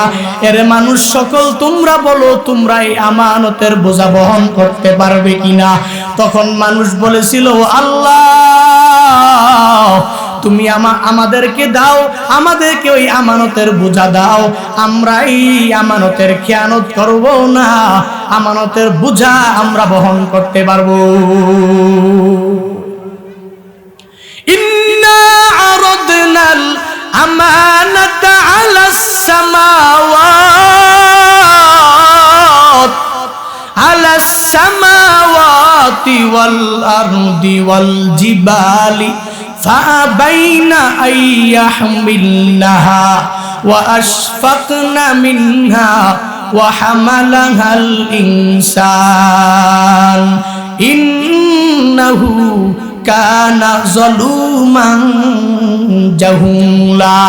এর মানুষ সকল তোমরা বলো, তোমরা এই আমানতের বোঝা বহন করতে পারবে কিনা? তখন মানুষ বলেছিল, আল্লাহ তুমি আমাদেরকে দাও, আমাদেরকে ওই আমানতের বোঝা দাও, আমরা এই আমানতের খেয়ানত করব না, আমানতের বোঝা আমরা বহন করতে পারবো। ইন্না আরাদনাল আমানাতা আলাস সামাওয়াতি ওয়াল আরদি ওয়াল জিবালি فأبين أن يحملنها وأشفقن منها وحملها الإنسان إنه كان ظلوما جهولا।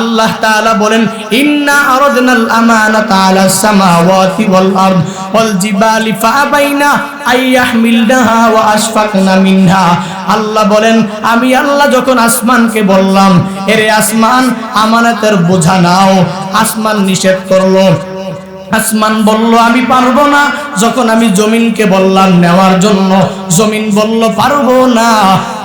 আল্লাহ তাআলা বলেন, ইন্না আরাদনাল আমানাতা আলাস সামাওয়াতি ওয়াল আরদ ওয়াল জিবালি ফাআবাইনা আইয়াহমিলনাহা ওয়া আশফাকনা মিনহা। আল্লাহ বলেন, আমি আল্লাহ যখন আসমানকে বললাম, এরে আসমান আমানতের বোঝা নাও, আসমান নিষেধ করলো, আসমান বলল আমি পারবো না। যখন আমি জমিনকে বললাম নেওয়ার জন্য, জমিন বলল পারবো না।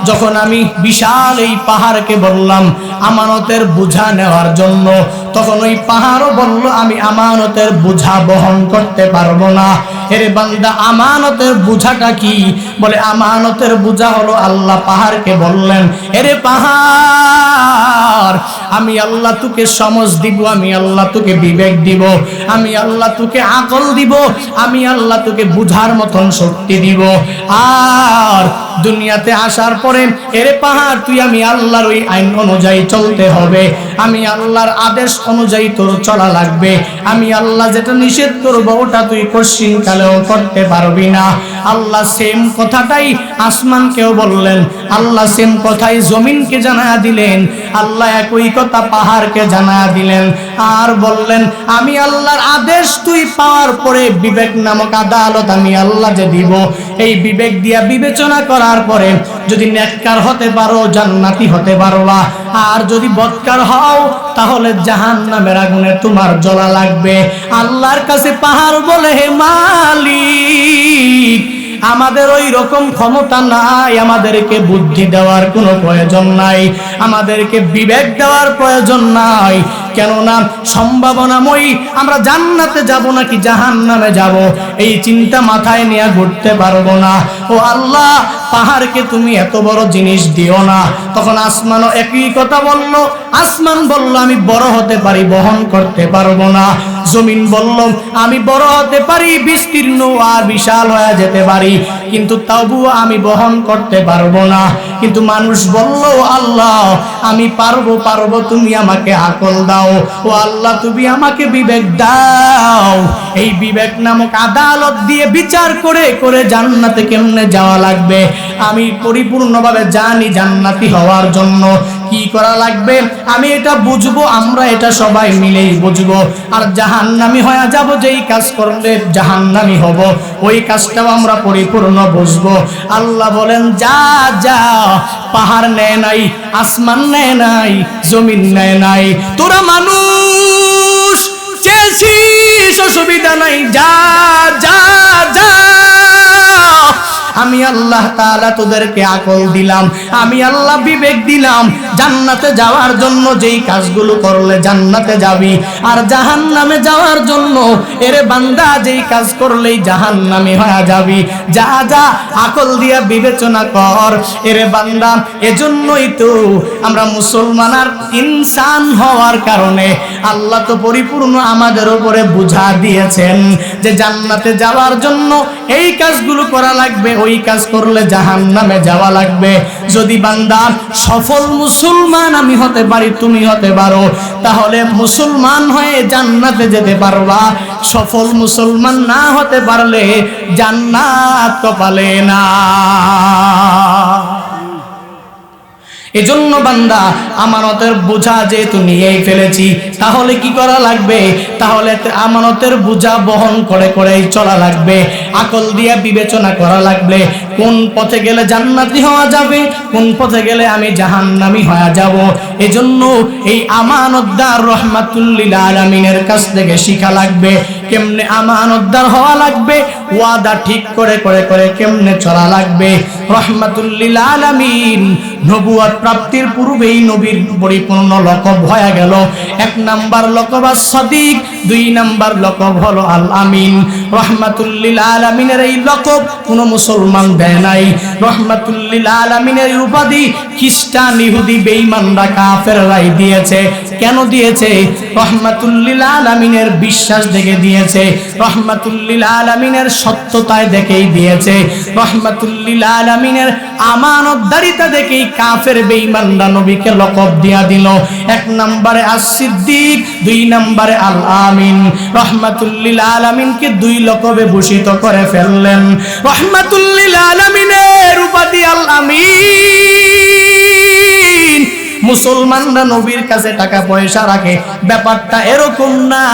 যখন আমি বিশাল এই পাহাড়কে বললাম আমানতের বোঝা নেওয়ার জন্য, তখন ওই পাহাড়ও বলল আমি আমানতের বোঝা বহন করতে পারবো না। এরে বান্দা, আমানতের বোঝাটা কি? বলে আমানতের বোঝা হলো, আল্লাহ পাহাড়কে বললেন, এরে পাহাড় আমি আল্লাহ তোকে সমঝ দিব, আমি আল্লাহ তোকে বিবেক দিব, আমি আল্লাহ তোকে আকল দিব, আমি আল্লাহ তোকে বুঝার মতন শক্তি দিব। আর দুনিয়াতে আসার পরে এরে পাহাড় তুই আমি আল্লাহর ওই আইন অনুযায়ী চলতে হবে, আমি আল্লাহর আদেশ অনুযায়ী তোর চলা লাগবে। আমি আল্লাহ যেটা নিষেধ করবো ওটা তুই কোশ্চিন কালেও করতে পারবি না। আল্লাহ সেম কথাটাই আসমানকেও বললেন, আল্লাহ সেম কথাই জমিনকে জানায়া দিলেন, আল্লাহ একই কথা পাহাড়কে জানায়া দিলেন। আর বললেন আমি আল্লাহর আদেশ তুই পাওয়ার পরে বিবেক নামক আদালত আমি আল্লাহ যে দিব, এই বিবেক দিয়া বিবেচনা করার পরে যদি নেককার হতে পারো জান্নাতি হতে পারবা, আর যদি বদকার হও তাহলে জাহান্নামের আগুনে তোমার জ্বলা লাগবে। আল্লাহর কাছে পাহাড় বলে, হে মালিক আমাদের ওই রকম ক্ষমতা নাই, আমাদেরকে বুদ্ধি দেওয়ার কোনো প্রয়োজন নাই, আমাদেরকে বিবেক দেওয়ার প্রয়োজন নাই। কেননা সম্ভাবনাময়ী আমরা জান্নাতে যাব নাকি জাহান্নামে যাব এই চিন্তা মাথায় নিয়ে ঘুরতে পারবো না। ও আল্লাহ পাহাড়কে তুমি এত বড় জিনিস দিও না। তখন আসমানও একই কথা বলল, আসমান বলল আমি বড় হতে পারি, বহন করতে পারবো না। জমিন বলল আমি বড় হতে পারি, বিস্তীর্ণ আর বিশাল হয়ে যেতে পারি, কিন্তু তবুও আমি বহন করতে পারবো না। কিন্তু মানুষ বলল আল্লাহ আমি পারবো, তুমি আমাকে আকল দাও। ও আল্লাহ তুমি আমাকে বিবেক দাও, এই বিবেক নামক আদালত দিয়ে বিচার করে করে জান্নাতে কেমনে যাওয়া লাগবে আমি পরিপূর্ণভাবে জানি। জান্নাতি হওয়ার জন্য কি করা লাগবে আমি এটা বুঝবো, আমরা এটা সবাই মিলেই বুঝবো। আর জাহান্নামী হয়ে যাব, যেই কাজ করলে জাহান্নামী হব ওই কাজটাও আমরা পরিপূর্ণ বুঝবো। আল্লাহ বলেন যা যা, পাহাড় নেয় নাই, আসমান নেয় নাই, জমিন নেয় নাই, তোরা মানুষ চেয়েছিস অসুবিধা নাই, যা যা যা, আমি আল্লাহ তাআলা তোদেরকে আকল দিলাম, আমি আল্লাহ বিবেক দিলাম। জান্নাতে যাওয়ার জন্য যেই কাজগুলো করলে জান্নাতে যাবি, আর জাহান্নামে যাওয়ার জন্য এরে বান্দা যেই কাজ করলেই জাহান্নামে হয়ে যাবি। যা যা আকল দিয়া বিবেচনা কর এরে বান্দা। এজন্যই তো আমরা মুসলমান আর ইনসান হওয়ার কারণে আল্লাহ তো পরিপূর্ণ আমাদের উপরে বুঝা দিয়েছেন যে জান্নাতে যাওয়ার জন্য এই কাজগুলো করা লাগবে, ওই কাজ করলে জাহান্নামে যাওয়া লাগবে। যদি বান্দা সফল মুসলমান আমি হতে পারি, তুমি হতে পারো, তাহলে মুসলমান হয়ে জান্নাতে যেতে পারবা। সফল মুসলমান না হতে পারলে জান্নাত কপালে না। এজন্য বান্দা আমানতের বোঝা যেহেতু নিয়েই ফেলেছি, তাহলে কি করা লাগবে? তাহলে আমানতের বোঝা বহন করে করেই চলা লাগবে। আকল দিয়ে বিবেচনা করা লাগবে, কোন পথে গেলে জান্নাতি হওয়া যাবে, কোন পথে গেলে আমি জাহান্নামী হয়ে যাব। এজন্য এই আমানতদার রহমাতুল লিল আলামিনের কাছ থেকে শিখা লাগবে কেমনে আমানতদার হওয়া লাগবে, ওয়াদা ঠিক করে করে করে কেমনে চলা লাগবে। রহমাতুল লিল আলামিন নবুয়ত প্রাপ্তির পূর্বেই নবীর পরিপূর্ণ লকব হয়ে গেল। 1 নাম্বার লকব আস-সাদিক, 2 নাম্বার লকব হলো আল আমিন। রহমাতুল লিল আলামিনের এই লকব কোন মুসলমান দেয় নাই। রহমাতুল লিল আলামিনের উপাধি খ্রিস্টান, ইহুদি, বেঈমানরা, কাফেররাই দিয়েছে। কেন দিয়েছে? রহমাতুল লিল আলামিনের বিশ্বাস দেখে দিয়েছে, রহমাতুল লিল আলামিনের সত্যতায় দেখেই দিয়েছে, রহমাতুল লিল আলামিনের আমানতদারিতা দেখেই কাফের বেঈমানরা নবীকে লকব দিয়া দিল। 1 নম্বরে আস-সিদ্দিক, 2 নম্বরে আল আমিন। রহমাতুল লিল আলামিনকে 2 লকবে ভূষিত করে ফেললেন। রহমাতুল লিল আলামিনের উপাধি আল আমিন। মুসলমানরা নবীর কাছে টাকা পয়সা রাখে, ব্যাপারটা এরকম না।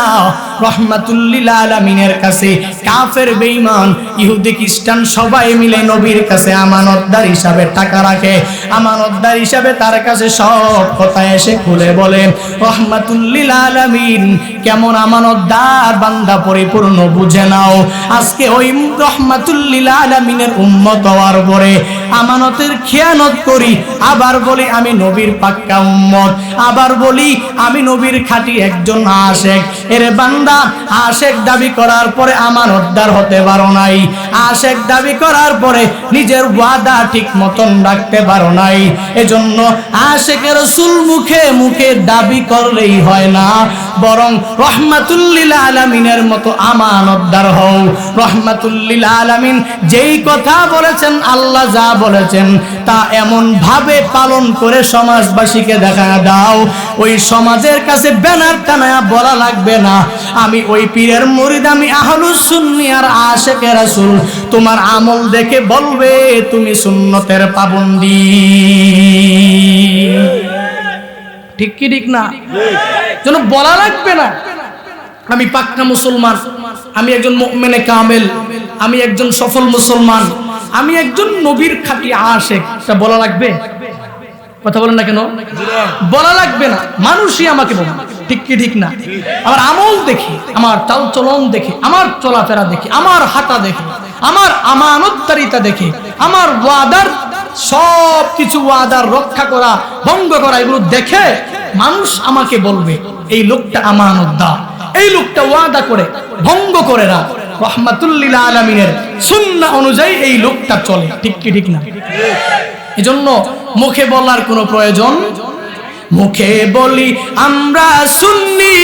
রহমাতুল লিল আলামিনের কাছে কাফের, বেঈমান, ইহুদি, খ্রিস্টান সবাই মিলে নবীর কাছে আমানতদার হিসাবে টাকা রাখে। আমানতদার হিসাবে তার কাছে সব কথা এসে খুলে বলে। রহমাতুল লিল আলামিন কেমন আমানতদার বান্দা পরিপূর্ণ বুঝে নাও। আজকে ওই রহমাতুল লিল আলামিনের উম্মত হওয়ার পরে আমানতের খেয়ানত করি, আবার বলি আমি নবীর পাক্কা উম্মত, আবার বলি আমি নবীর খাঁটি একজন আশেক। এরে বান্দা, আশেক দাবি করার পরে আমানতদার হতে পারো নাই, আশেক দাবি করার পরে নিজের ওয়াদা ঠিক মতন রাখতে পারো নাই। এজন্য আশেকের রাসূল মুখে মুখে দাবি করলেই হয় না, বরং রহমাতুল লিল আলামিনের মতো আমানতদার হও। রহমাতুল লিল আলামিন যেই কথা বলেছেন, আল্লাহ যা বলেছেন তা এমন ভাবে পালন করে সমাজবাসীকে দেখা দাও। ওই সমাজের কাছে ব্যানার টানায়া বলা লাগবে না আমি ওই পীরের মুরিদ, আমি আহলুস সুন্নি আর আশেকে রাসূল। তোমার আমল দেখে বলবে তুমি সুন্নতের পাবন্দি। ঠিক কি ঠিক না? যেন বলা লাগবে না আমি পাক্কা মুসলমান, আমি একজন মুমিনে কামেল, আমি একজন সফল মুসলমান, আমি একজন নবীর খাঁটি আশেক। এটা বলা লাগবে? কথা বলেন না কেন? বলা লাগবে না, মানুষই আমাকে বলে। ঠিক কি ঠিক না? আমার আমল দেখি, আমার চালচলন দেখে, আমার চলাফেরা দেখে, আমার হাঁটা দেখে, আমার আমানতদারিতা দেখে, আমার ওয়াদার সব কিছু ওয়াদার রক্ষা করা, ভঙ্গ করা, এগুলো দেখে মানুষ আমাকে বলবে এই লোকটা আমানতদার, এই লোকটা ওয়াদা করে ভঙ্গ করে না। রহমাতুল লিল আলামিনের সুন্নাহ অনুযায়ী এই লোকটা চলে। ঠিক কি ঠিক না? এজন্য মুখে বলার কোনো প্রয়োজন, মুখে বলি আমরা সুন্নি,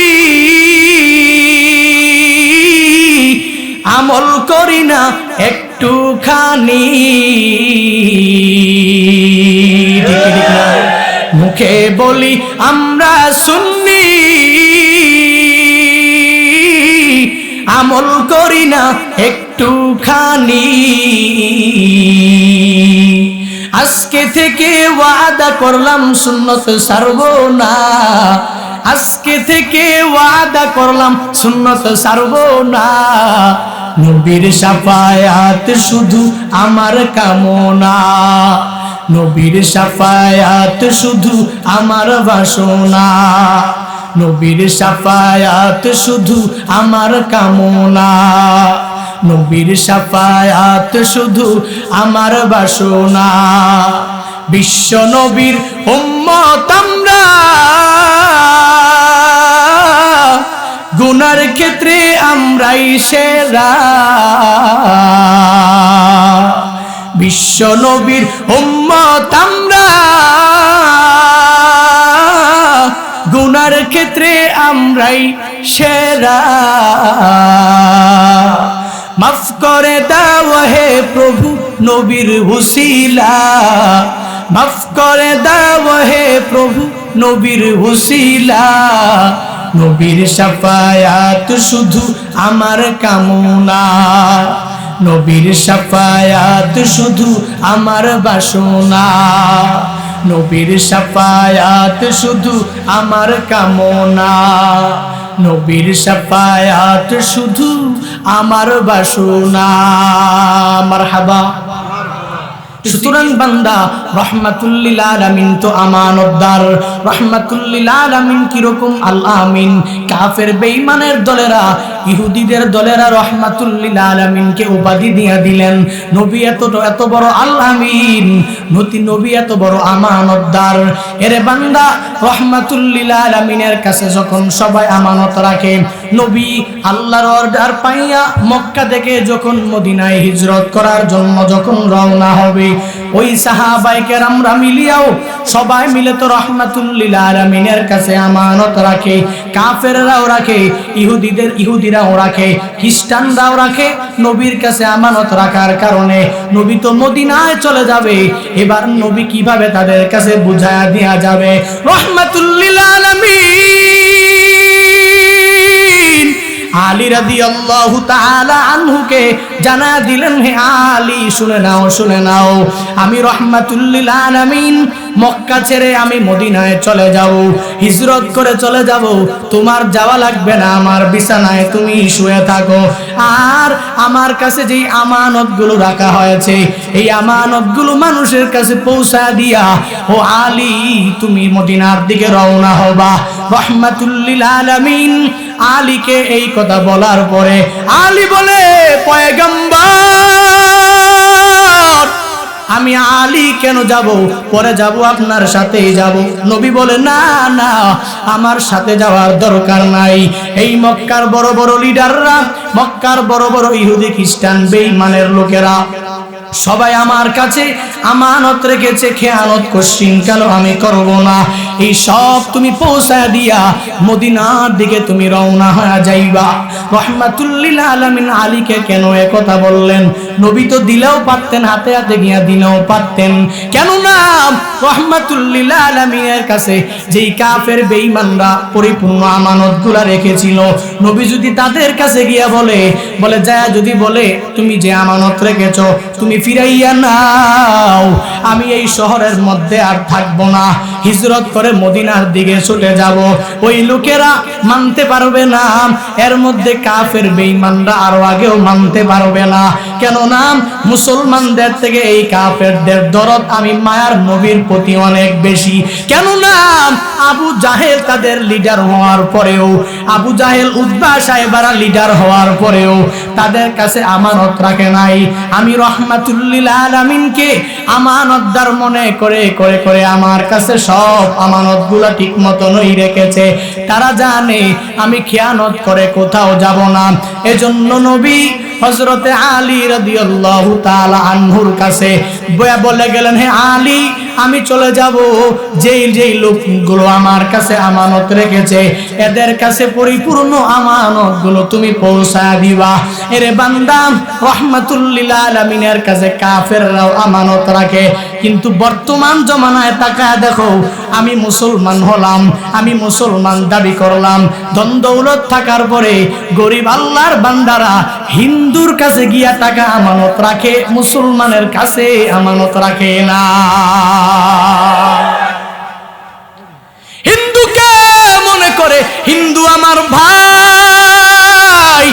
আমল করি না একটুখানি। ঠিক কি ঠিক না? মুখে বলি আমরা সুন্নি, আমল করি না একটুখানি। আজকে থেকে ওয়াদা করলাম সুন্নত ছাড়বো না, আজকে থেকে ওয়াদা করলাম সুন্নত ছাড়বো না। নবীর শাফায়াত শুধু আমার কামনা, নবীর শাফায়াত শুধু আমার বাসনা, নবীর শাফায়াত শুধু আমার কামনা, নবীর শাফায়াত শুধু আমার বাসনা। বিশ্ব নবীর উম্মত আমরা, গুনার ক্ষেত্রে আমরাই সেরা। বিশ্ব নবীর উম্মত আমরা, গুনার ক্ষেত্রে আমরাই সেরা। মাফ করে দাও হে প্রভু নবীর উসিলা, মাফ করে দাও হে প্রভু নবীর উসিলা। নবীর শাফায়াত শুধু আমার কামনা, নবীর শাফায়াত শুধু আমার বাসনা। নবীর শাফায়াত শুধু আমার কামনা, নবীর শাফায়াত শুধু আমার বাসনা। মারহাবা। সুতরাং বান্দা, রহমাতুল লিল আলামিন তো আমানতদার। রহমাতুল লিল আলামিন কিরকম? আল আমিন। কাফের বেঈমানের দলেরা, ইহুদিদের দলেরা রহমাতুল লিল আলামিনকে উপাধি দিয়ে দিলেন নবী এত বড় আল আমিন, নবী এত বড় আমানতদার। এরে বান্দা, রহমাতুল লিল আলামিনের কাছে যখন সবাই আমানত রাখে, নবী আল্লাহর অর্ডার পাইয়া মক্কা থেকে যখন মদিনায় হিজরত করার জন্য যখন রওনা হবে, ওই সাহাবায়ে কেরামরা মিলিয়াও সবাই মিলে তো রহমাতুল লিল আলামিনের কাছে আমানত রাখে। কাফেররাও রাখে, ইহুদিরাও রাখে, খ্রিস্টানরাও রাখে। নবীর কাছে আমানত রাখার কারণে নবী তো মদিনায় চলে যাবে। এবার নবী কিভাবে তাদের কাছে বুঝায়া দেয়া যাবে রহমাতুল লিল আলামিন? আলী রাদিয়াল্লাহু তাআলা আনহুকে জানা দিলেন, হে আলী, শুনে নাও, আমি রহমাতুল লিল আলামিন মক্কা ছেড়ে আমি মদিনায় চলে যাব, হিজরত করে চলে যাব। তোমার যাওয়া লাগবে না, আমার বিছানায় তুমি শুয়ে থাকো। আর আমার কাছে যেই আমানতগুলো রাখা হয়েছে, এই আমানতগুলো মানুষের কাছে পৌঁছা দিয়া ও আলী তুমি মদিনার দিকে রওনা হবা। রহমাতুল লিল আলামিন আলীকে এই কথা বলার পরে আলী বলে, পয়গম্বর, আমি আলী কেন যাব? পরে যাব, আপনার সাথেই যাব। নবী বলে, না না, আমার সাথে যাওয়ার দরকার নাই। এই মক্কার বড় বড় লিডাররা, মক্কার বড় বড় ইহুদি খ্রিস্টান বেঈমানের লোকেরা সবাই আমার কাছে আমানত রেখেছে, খেয়ানত কোশ্চিন কেন আমি করব না। এই সব তুমি পৌঁছা দিয়া মদিনার দিকে তুমি রওনা হয়ে যাইবা। রহমাতুল লিল আলামিন আলীকে কেন একথা বললেন? নবী তো দিলেও পারতেন, হাতে হাতে গিয়া দিলেও পারতেন। কেন না, রহমাতুল লিল আলামিনের কাছে যেই কাফের বেঈমানরা পরিপূর্ণ আমানতগুলা রেখেছিল, নবী যদি তাদের কাছে গিয়া বলে যায়, যদি বলে তুমি যে আমানত রেখেছো তুমি ফিরাইয়া নাও, আমি এই শহরের মধ্যে আর থাকবো না, হিজরত করে মদিনার দিকে ছুটে যাব, ওই লোকেরা মানতে পারবে না। এর মধ্যে কাফের বেঈমানরা আরো আগেও মানতে পারবে না। কেননা মুসলমানদের থেকে এই কাফেরদের দরদ আমি মায়ার নবীর প্রতি অনেক বেশি। কেননা আবু জাহেল তাদের লিডার হওয়ার পরেও, আবু জাহেল উতবা সাহেবারা লিডার হওয়ার পরেও তাদের কাছে আমানত রাখে নাই। আমি রহমাতুল লিল আলামিনকে আমানতদার মনে করে করে করে আমার কাছে সব আমানতগুলা ঠিক মতনই রেখেছে। তারা জানে আমি খেয়ানত করে কোথাও যাব না। এজন্য নবী হযরতে আলী রাদিয়াল্লাহু তাআলা আনহুর কাছে বলে গেলেন, হে আলী, আমি চলে যাব, যেই লোকগুলো আমার কাছে আমানত রেখেছে এদের কাছে পরিপূর্ণ আমানতগুলো তুমি পৌঁছা দিবা। এরে বান্দা, রহমাতুল লিল আলামিনের কাছে কাফেররাও আমানত রাখে, কিন্তু বর্তমান জমানায় তাকায় দেখো, আমি মুসলমান হলাম, আমি মুসলমান দাবি করলাম, ধন দৌলত থাকার পরে গরিব আল্লাহর বান্দারা হিন্দুর কাছে গিয়া টাকা আমানত রাখে, মুসলমানের কাছে আমানত রাখে না। হিন্দুকে মনে করে হিন্দু আমার ভাই,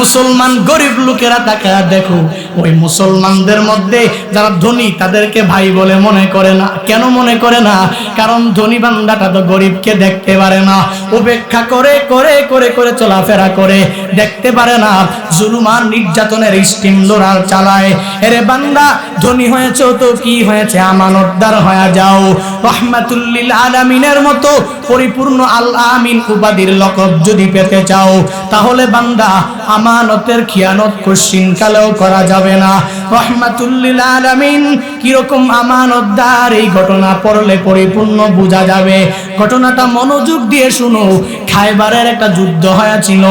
মুসলমান গরিব লোকেরা টাকা দেখো, ওই মুসলমানদের মধ্যে যারা ধনী তাদেরকে ভাই বলে মনে করে না। কেন মনে করে না? কারণ ধনী বান্দাটা তো গরিবকে দেখতে পারে না, উপেক্ষা করে করে করে করে চলাফেরা করে, দেখতে পারে না, জুলুম আর নির্যাতনের স্টিম লোরার চালায়। এরে বান্দা, ধনী হয়েছে তো কি হয়েছে, আমানতদার হয়ে যাও। রহমাতুল লিল আলামিনের মতো পরিপূর্ণ আল আমিন উপাধির লকব যদি পেতে চাও, তাহলে বান্দা আমানতের খিয়ানত কোশ্চিন কালেও করা যাবে না। রহমাতুল লিল আলামিন কিরকম আমানতদার, এই ঘটনা পড়লে পরিপূর্ণ বোঝা যাবে। ঘটনাটা মনোযোগ দিয়ে শুনো। খায়বারের একটা যুদ্ধ হয়েছিল।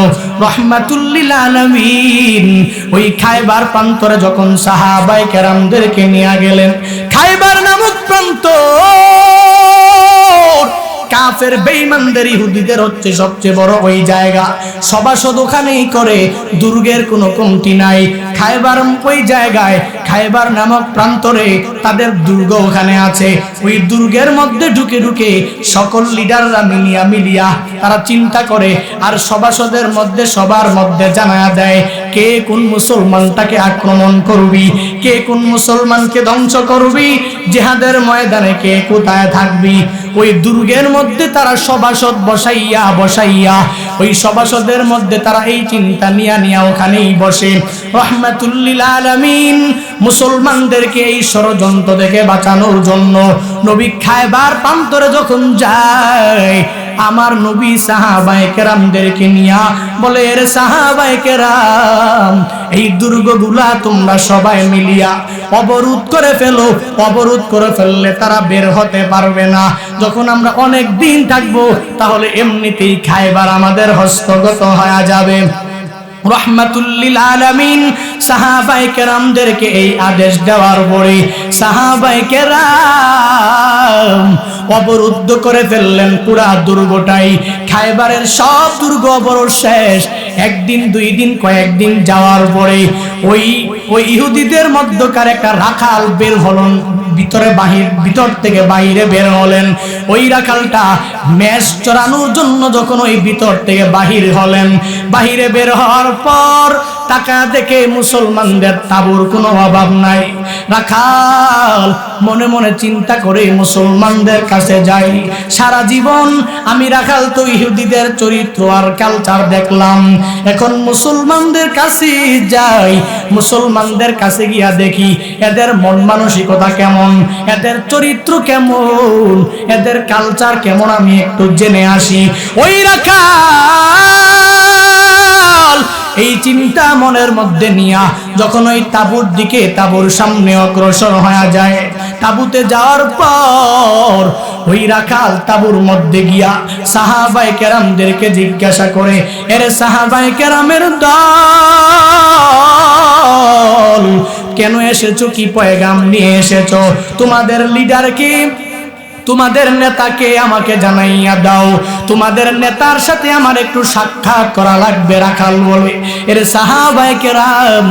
রহমাতুল লিল আলামিন ওই খায়বার প্রান্তরে যখন সাহাবায়ে কেরামদেরকে নিয়ে গেলেন, খায়বার নামক প্রান্ত কাফের বেঈমানদের ইহুদিদের হচ্ছে সবচেয়ে বড় ওই জায়গা, সভাসদ ওখানেই করে, দুর্গের কোনো কমতি নাই। খায়বার ওই জায়গায়, খায়বার নামক প্রান্তরে তাদের দুর্গ ওখানে আছে। ওই দুর্গের মধ্যে ঢুকে ঢুকে সকল লিডাররা মিলিয়া তারা চিন্তা করে আর সভাসদের মধ্যে সবার মধ্যে জানায়া দেয় কে কোন মুসলমানটাকে আক্রমণ করবি, কে কোন মুসলমানকে ধ্বংস করবি, জিহাদের ময়দানে কে কোথায় থাকবি। ওই দুর্গের মধ্যে তারা সভাসদ বসাইয়া ওই সভাসদের মধ্যে তারা এই চিন্তা নিয়া ওখানেই বসে। রাহমাতুল লিল আলামিন মুসলমানদেরকে এই ষড়যন্ত্র থেকে বাঁচানোর জন্য নবী খায়বার প্রান্তরে যখন যায়, আমার নবী সাহাবায়ে কেরামদেরকে নিয়া বলে, এর সাহাবায়ে কেরাম এই দুর্গগুলা তোমরা সবাই মিলিয়া অবরোধ করে ফেলো, অবরোধ করে ফেললে তারা বের হতে পারবে না। যখন আমরা অনেক দিন থাকবো তাহলে এমনিতেই খায়বার আমাদের হস্তগত হয়ে যাবে। রাহমাতুল লিল আলামিন সাহাবায়ে কেরামদেরকে এই আদেশ দেওয়ার পরে সাহাবায়ে কেরাম অবরুদ্ধ করে ফেললেন পুরা দুর্গটাই। খায়বারের সব দুর্গ অবরোধ শেষ। একদিন দুই দিন কয়েকদিন যাওয়ার পরে ওই ইহুদিদের মধ্যকার একটা রাখাল বের হলেন, ভিতর থেকে বাইরে বের হলেন। ওই রাখালটা মেষ চড়ানোর জন্য যখন ওই ভিতর থেকে বাহির হলেন, বাহিরে বের হওয়ার পর টাকা দেখে মুসলমানদের তাবুর কোনো অভাব নাই। রাখাল মনে মনে চিন্তা করে মুসলমানদের কাছে যাই, সারা জীবন আমি রাখাল তো ইহুদিদের চরিত্র আর কালচার দেখলাম, এখন মুসলমানদের কাছে যাই, মুসলমানদের কাছে গিয়া দেখি এদের মন মানসিকতা কেমন, এদের চরিত্র কেমন, এদের কালচার কেমন, আমি একটু জেনে আসি। ওই রাখাল এই চিন্তা মনের মধ্যে নিয়া যখন ওই তাঁবুর দিকে, তাঁবুর সামনে অগ্রসর হয়ে যায়, তাঁবুতে যাওয়ার পর ওই রাখাল তাঁবুর মধ্যে গিয়া সাহাবায়ে কেরামদেরকে জিজ্ঞাসা করে, এর সাহাবায়ে কেরামের দল কেন এসেছো, কি পয়গাম নিয়ে এসেছো, তোমাদের লিডার কি, তোমাদের নেতাকে আমাকে জানাইয়া দাও, তোমাদের নেতার সাথে আমার একটু সাক্ষাৎ করা লাগবে। রাখাল বলে, এর সাহাবায়ে কেরাম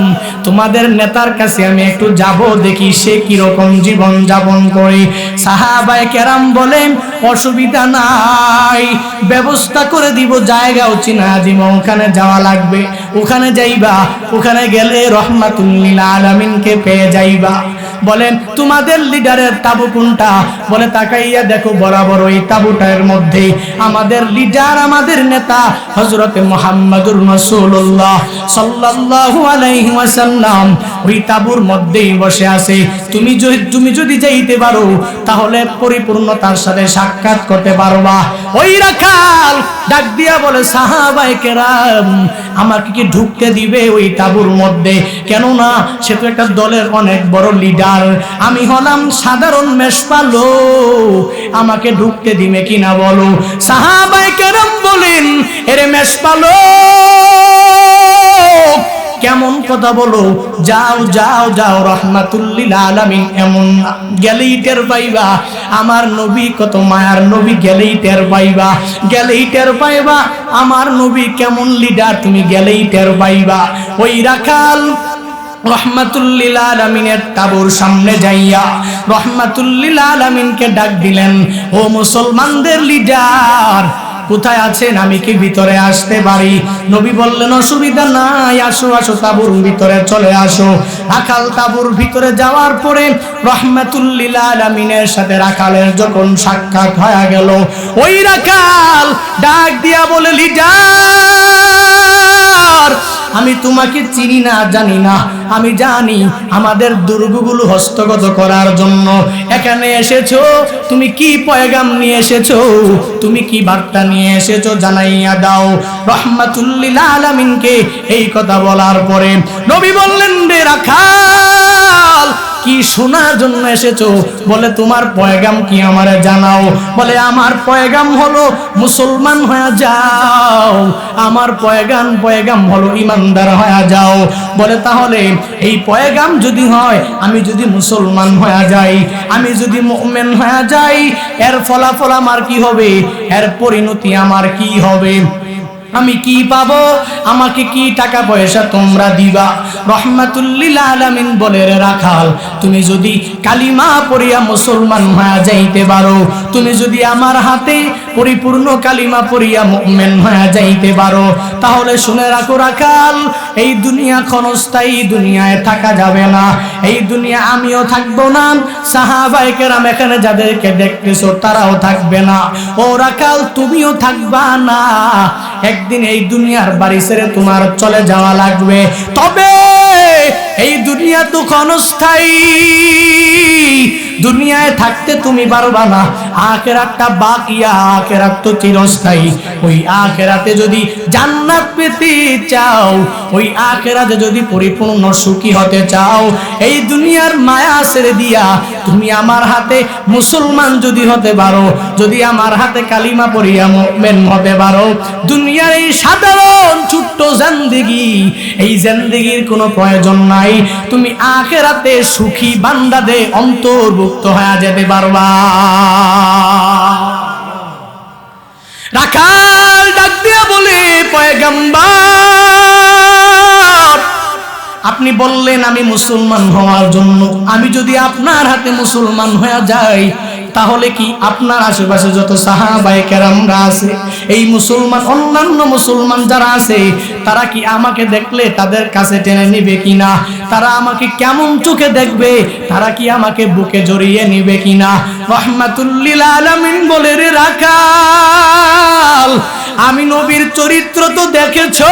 তোমাদের নেতার কাছে আমি একটু যাব, দেখি সে কিরকম জীবন যাপন করে। সাহাবায়ে কেরাম বলেন, অসুবিধা নাই, ব্যবস্থা করে দিব, জায়গাও চিনা দিব, ওখানে যাওয়া লাগবে, ওখানে যাইবা, ওখানে গেলে রাহমাতুল লিল আলামিনকে পেয়ে যাইবা। বলেন তোমাদের লিডারের তাবু কোনটা? বলে তাকাইয়া দেখো বরাবর ওই তাবুটার মধ্যে আমাদের লিডার, আমাদের নেতা হযরতে মুহাম্মদুর রাসূলুল্লাহ সাল্লাল্লাহু আলাইহি ওয়াসাল্লাম ওই তাবুর মধ্যেই বসে আছে। তুমি যদি যাইতে পারো তাহলে পরিপূর্ণতার সাথে সাক্ষাৎ করতে পারবা। ওই রাখাল ডাক দিয়া বলে, সাহাবায়ে কেরাম আমাকে কি ঢুকতে দিবে ওই তাবুর মধ্যে? কেননা সে তো একটা দলের অনেক বড় লিডার, আমি হলাম সাধারণ মেষপালক, আমাকে ঢুকতে দিবে কিনা বলো। সাহাবায়ে কেরাম বলেন, এরে মেষপালক কেমন কথা বলো, যাও যাও যাও, রাহমাতুল লিল আলামিন এমন গেলেই টের পাইবা আমার নবী কত মায়ার নবী, গেলেই টের পাইবা, গেলেই টের পাইবা আমার নবী কেমন লিডার, তুমি গেলেই টের পাইবা। ওই রাখাল রাহমাতুল লিল আলামিনের তাবুর সামনে যাইয়া রাহমাতুল লিল আলামিনকে ডাক দিলেন, ও মুসলমানদের লিডার কোথায় আছেন, আমি কি ভিতরে আসতে পারি? নবী বললেন, অসুবিধা নাই, আসো আসো, তাবুর ভিতরে চলে আসো। রাখাল তাবুর ভিতরে যাওয়ার পরে রাহমাতুল লিল আলামিনের সাথে রাখালের যখন সাক্ষাৎ হয়ে গেল, ওই রাখাল ডাক দিয়া বলে, লিডার আমি তোমাকে চিনি না, জানি না, আমি জানি আমাদের দুর্গগুলো হস্তগত করার জন্য এখানে এসেছো, তুমি কি পয়গাম নিয়ে এসেছো, তুমি কি বার্তা নিয়ে এসেছো জানাইয়া দাও। রাহমাতুল লিল আলামিনকে এই কথা বলার পরে নবী বললেন, রে রাখাল কি শোনার জন্য এসেছো? বলে তোমার পয়গাম কি আমারে জানাও। বলে আমার পয়গাম হলো মুসলমান হয়ে যাও, আমার পয়গাম হলো ইমানদার হয়ে যাও। বলে তাহলে এই পয়গাম যদি হয়, আমি যদি মুসলমান হয়ে যাই, আমি যদি মুমিন হয়ে যাই, এর ফলাফল আমার কি হবে? এর পরিণতি আমার কি হবে? আমি কি পাবো? আমাকে কি টাকা পয়সা তোমরা দিবা? রহমাতুল লিল আলামিন বলে, রে রাখাল, তুমি যদি কালিমা পড়িয়া মুসলমান হয়ে যাইতে পারো, তুমি যদি আমার হাতে পরিপূর্ণ কালিমা পড়িয়া মুমিন হয়ে যাইতে পারো, তাহলে শুনে রাখো রাখাল, এই দুনিয়া ক্ষণস্থায়ী, দুনিয়ায় থাকা যাবে না। এই দুনিয়া আমিও থাকবো না, সাহাবায়ে কেরাম এখানে যাদেরকে দেখতেছো তারাও থাকবে না। ও রাখাল, তুমিও থাকবা না। একদিন এই দুনিয়ার বাড়ি ছেড়ে তোমার চলে যাওয়া লাগবে। তবে এই দুনিয়া তো ক্ষণস্থায়ী, দুনিয়ায় থাকতে তুমি পারবা না। আখিরাতটা বাকিয়া, আখিরাত তো চিরস্থায়ী। ওই আখিরাতে যদি জান্নাত পেতে চাও, ওই আখিরাতে যদি পরিপূর্ণ সুখী হতে চাও, এই দুনিয়ার মায়া ছেড়ে দিয়া তুমি আমার হাতে মুসলমান যদি হতে পারো, যদি আমার হাতে কালিমা পড়িয়া মুমিন হতে পারো, দুনিয়ার এই সাধারণ ছোট্ট জিন্দেগি, এই জিন্দেগির কোনো প্রয়োজন নাই। তুমি আখিরাতে সুখী বান্দাদে অন্তর্ভুক্ত হয়ে যেতে পারবা। রাখাল ডাক দিয়া বলে, পয়গম্বর, আপনি বললেন আমি মুসলমান হওয়ার জন্য, আমি যদি আপনার হাতে মুসলমান হয়ে যাই, তাহলে কি আপনার আশেপাশে যত সাহাবায়ে কেরামরা আছে, এই মুসলমান, অন্যান্য মুসলমান যারা আছে, তারা কি আমাকে দেখলে তাদের কাছে টেনে নিবে কিনা? তারা আমাকে কেমন চোখে দেখবে? তারা কি আমাকে বুকে জড়িয়ে নিবে কিনা? রহমাতুল লিল আলামিন বলে, রে রাখাল, আমি নবীর চরিত্র তো দেখেছো,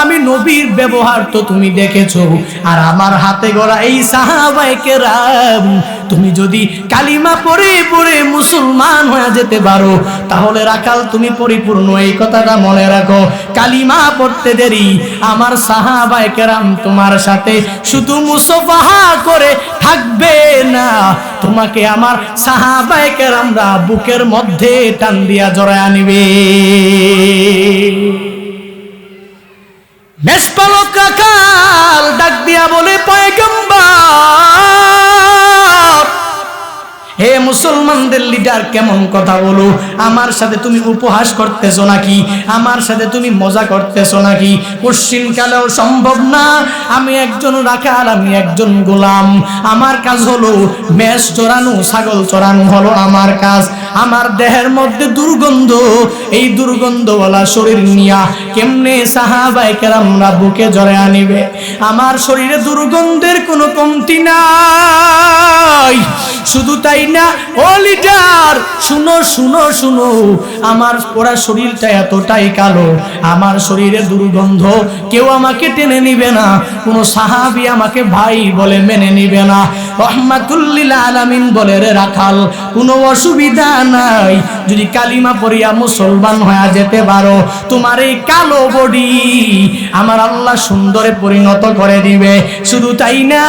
আমি নবীর ব্যবহার তো তুমি দেখেছো, আর আমার হাতে গড়া এই সাহাবায়ে কেরাম, তুমি যদি কালিমা পড়ে পড়ে মুসলমান হয়ে যেতে পারো, তাহলে রাখাল তুমি পরিপূর্ণ এই কথাটা মনে রাখো, কালিমা পড়তে দেরি আমার সাহাবায়ে কেরাম তোমার সাথে শুধু মুসাফাহা করে থাকবে না, তোমাকে আমার সাহাবায়ে কেরামরা বুকের মধ্যে টান দিয়া জড়ায় নিবে। মেষপালক রাখাল ডাক দিয়া বলে, পয়গম্বর, হে মুসলমানদের লিডার, কেমন কথা বলো? আমার সাথে তুমি উপহাস করতেছো নাকি? আমার সাথে তুমি মজা করতেছো নাকি? কোশ্চিনকালেও সম্ভব না। আমি একজন রাখাল, আমি একজন গোলাম, আমার কাজ হলো মেষ চড়ানো, ছাগল চড়ানো হলো আমার কাজ। আমার দেহের মধ্যে দুর্গন্ধ, এই দুর্গন্ধওয়ালা শরীর নিয়া কেমনে সাহাবায়ে কেরামরা বুকে জড়ায় আনিবে? আমার শরীরে দুর্গন্ধের কোনো কমতি নাই। শুধু তাই না, ও লিডার, শুনো শুনো শুনো, আমার পুরা শরীরটা এতটাই কালো, আমার শরীরে দুর্গন্ধ, কেউ আমাকে টেনে নিবে না, কোনো সাহাবী আমাকে ভাই বলে মেনে নিবে না। রহমাতুল লিল আলামিন বলে, রে রাখাল, কোনো অসুবিধা নাই, যদি কালিমা পড়িয়া মুসলমান হয়ে যেতে পারো, তোমার এই কালো বডি আমার আল্লাহ সুন্দরে পরিণত করে দিবে। শুধু তাই না,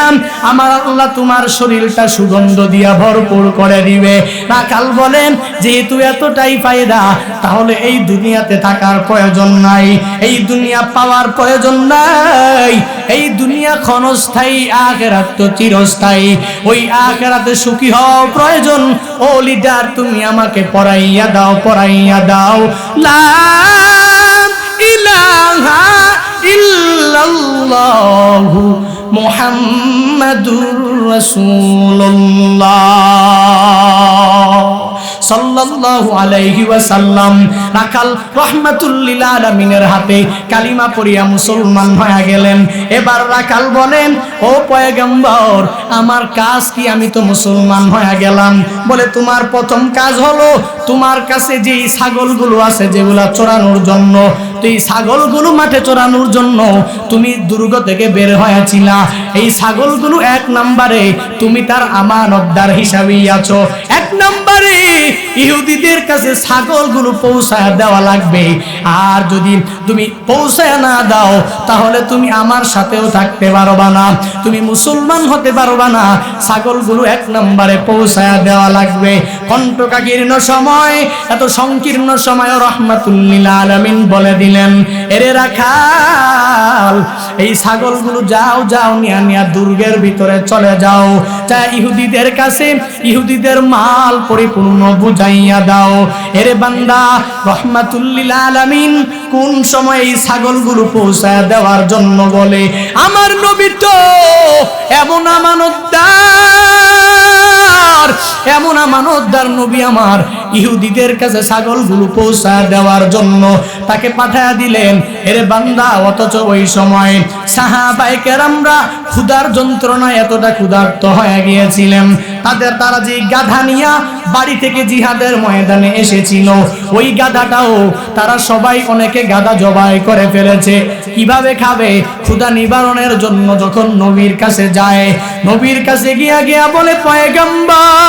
আমার আল্লাহ তোমার শরীরটা সুগন্ধ দিয়া ভরপুর করে দিবে। রাখাল বলেন, যেহেতু এতটাই ফায়দা, তাহলে এই দুনিয়াতে থাকার প্রয়োজন নাই, এই দুনিয়া পাওয়ার প্রয়োজন নাই। এই দুনিয়া ক্ষণস্থায়ী, আখিরাত তো চিরস্থায়ী। ওই আখিরাতে সুখী হওয়া প্রয়োজন। ও লিডার, তুমি আমাকে পড়াইয়া দাও, পড়াইয়া দাও, লা ইলাহা ইল্লাল্লাহু মুহাম্মাদুর রাসূলুল্লাহ সাল্লাল্লাহু আলাইহি ওয়াসাল্লাম। রাখাল রহমাতুল লিল আলামিনের হাতে কালিমা পড়িয়া মুসলমান হয়ে গেলেন। এবার রাখাল বলেন, ও পয়গম্বর, আমার কাজ কি? আমি তো মুসলমান হয়ে গেলাম। বলে, তোমার প্রথম কাজ হলো তোমার কাছে যেই ছাগলগুলো আছে যেগুলা চড়ানোর জন্য, তো এই ছাগলগুলো মাঠে চড়ানোর জন্য তুমি দুর্গ থেকে বের হয়েছিলা। এই ছাগলগুলো এক নম্বরে তুমি তার আমানতদার হিসাবেই আছো। এক নম্বরে ইহুদিদের কাছে ছাগলগুলো পৌঁছায় দেওয়া লাগবে, আর যদি তুমি পৌঁছায় না দাও তাহলে তুমি আমার সাথেও থাকতে পারবা না, তুমি মুসলমান হতে পারবা না। ছাগলগুলো এক নম্বরে পৌঁছায় দেওয়া লাগবে। কণ্ঠকাকীর্ণ সময়, এত সংকীর্ণ সময় রাহমাতুল লিল আলামিন বলে দিলেন, এরে রাখাল এই ছাগলগুলো যাও যাও নিয়া নিয়া দুর্গের ভিতরে চলে যাও, যা ইহুদিদের কাছে ইহুদিদের মাল পরিপূর্ণ বুঝাইয়া দাও। এরে বান্দা, রাহমাতুল লিল আলামিন কোন সময় এই ছাগলগুলো পৌঁছায় দেওয়ার জন্য বলে? আমার নবী তো এমন আমানতদার, এমন আমানতদার নবী আমার, ইহুদিদের কাছে ছাগলগুলো পৌঁছায় দেওয়ার জন্য তাকে পাঠায়া দিলেন। এরে বান্দা, অথচ ওই সময় সাহাবায়ে কেরামরা ক্ষুধার যন্ত্রণায় এতটা ক্ষুধার্ত হয়ে গিয়েছিলেন, তারা যে গাধা নিয়া বাড়ি থেকে জিহাদের ময়দানে এসেছিল, ওই গাধাটাও তারা সবাই অনেকে গাধা জবাই করে ফেলেছে। কিভাবে খাবে? ক্ষুধা নিবারণের জন্য যখন নবীর কাছে যায়, নবীর কাছে গিয়া বলে, পয়গম্বর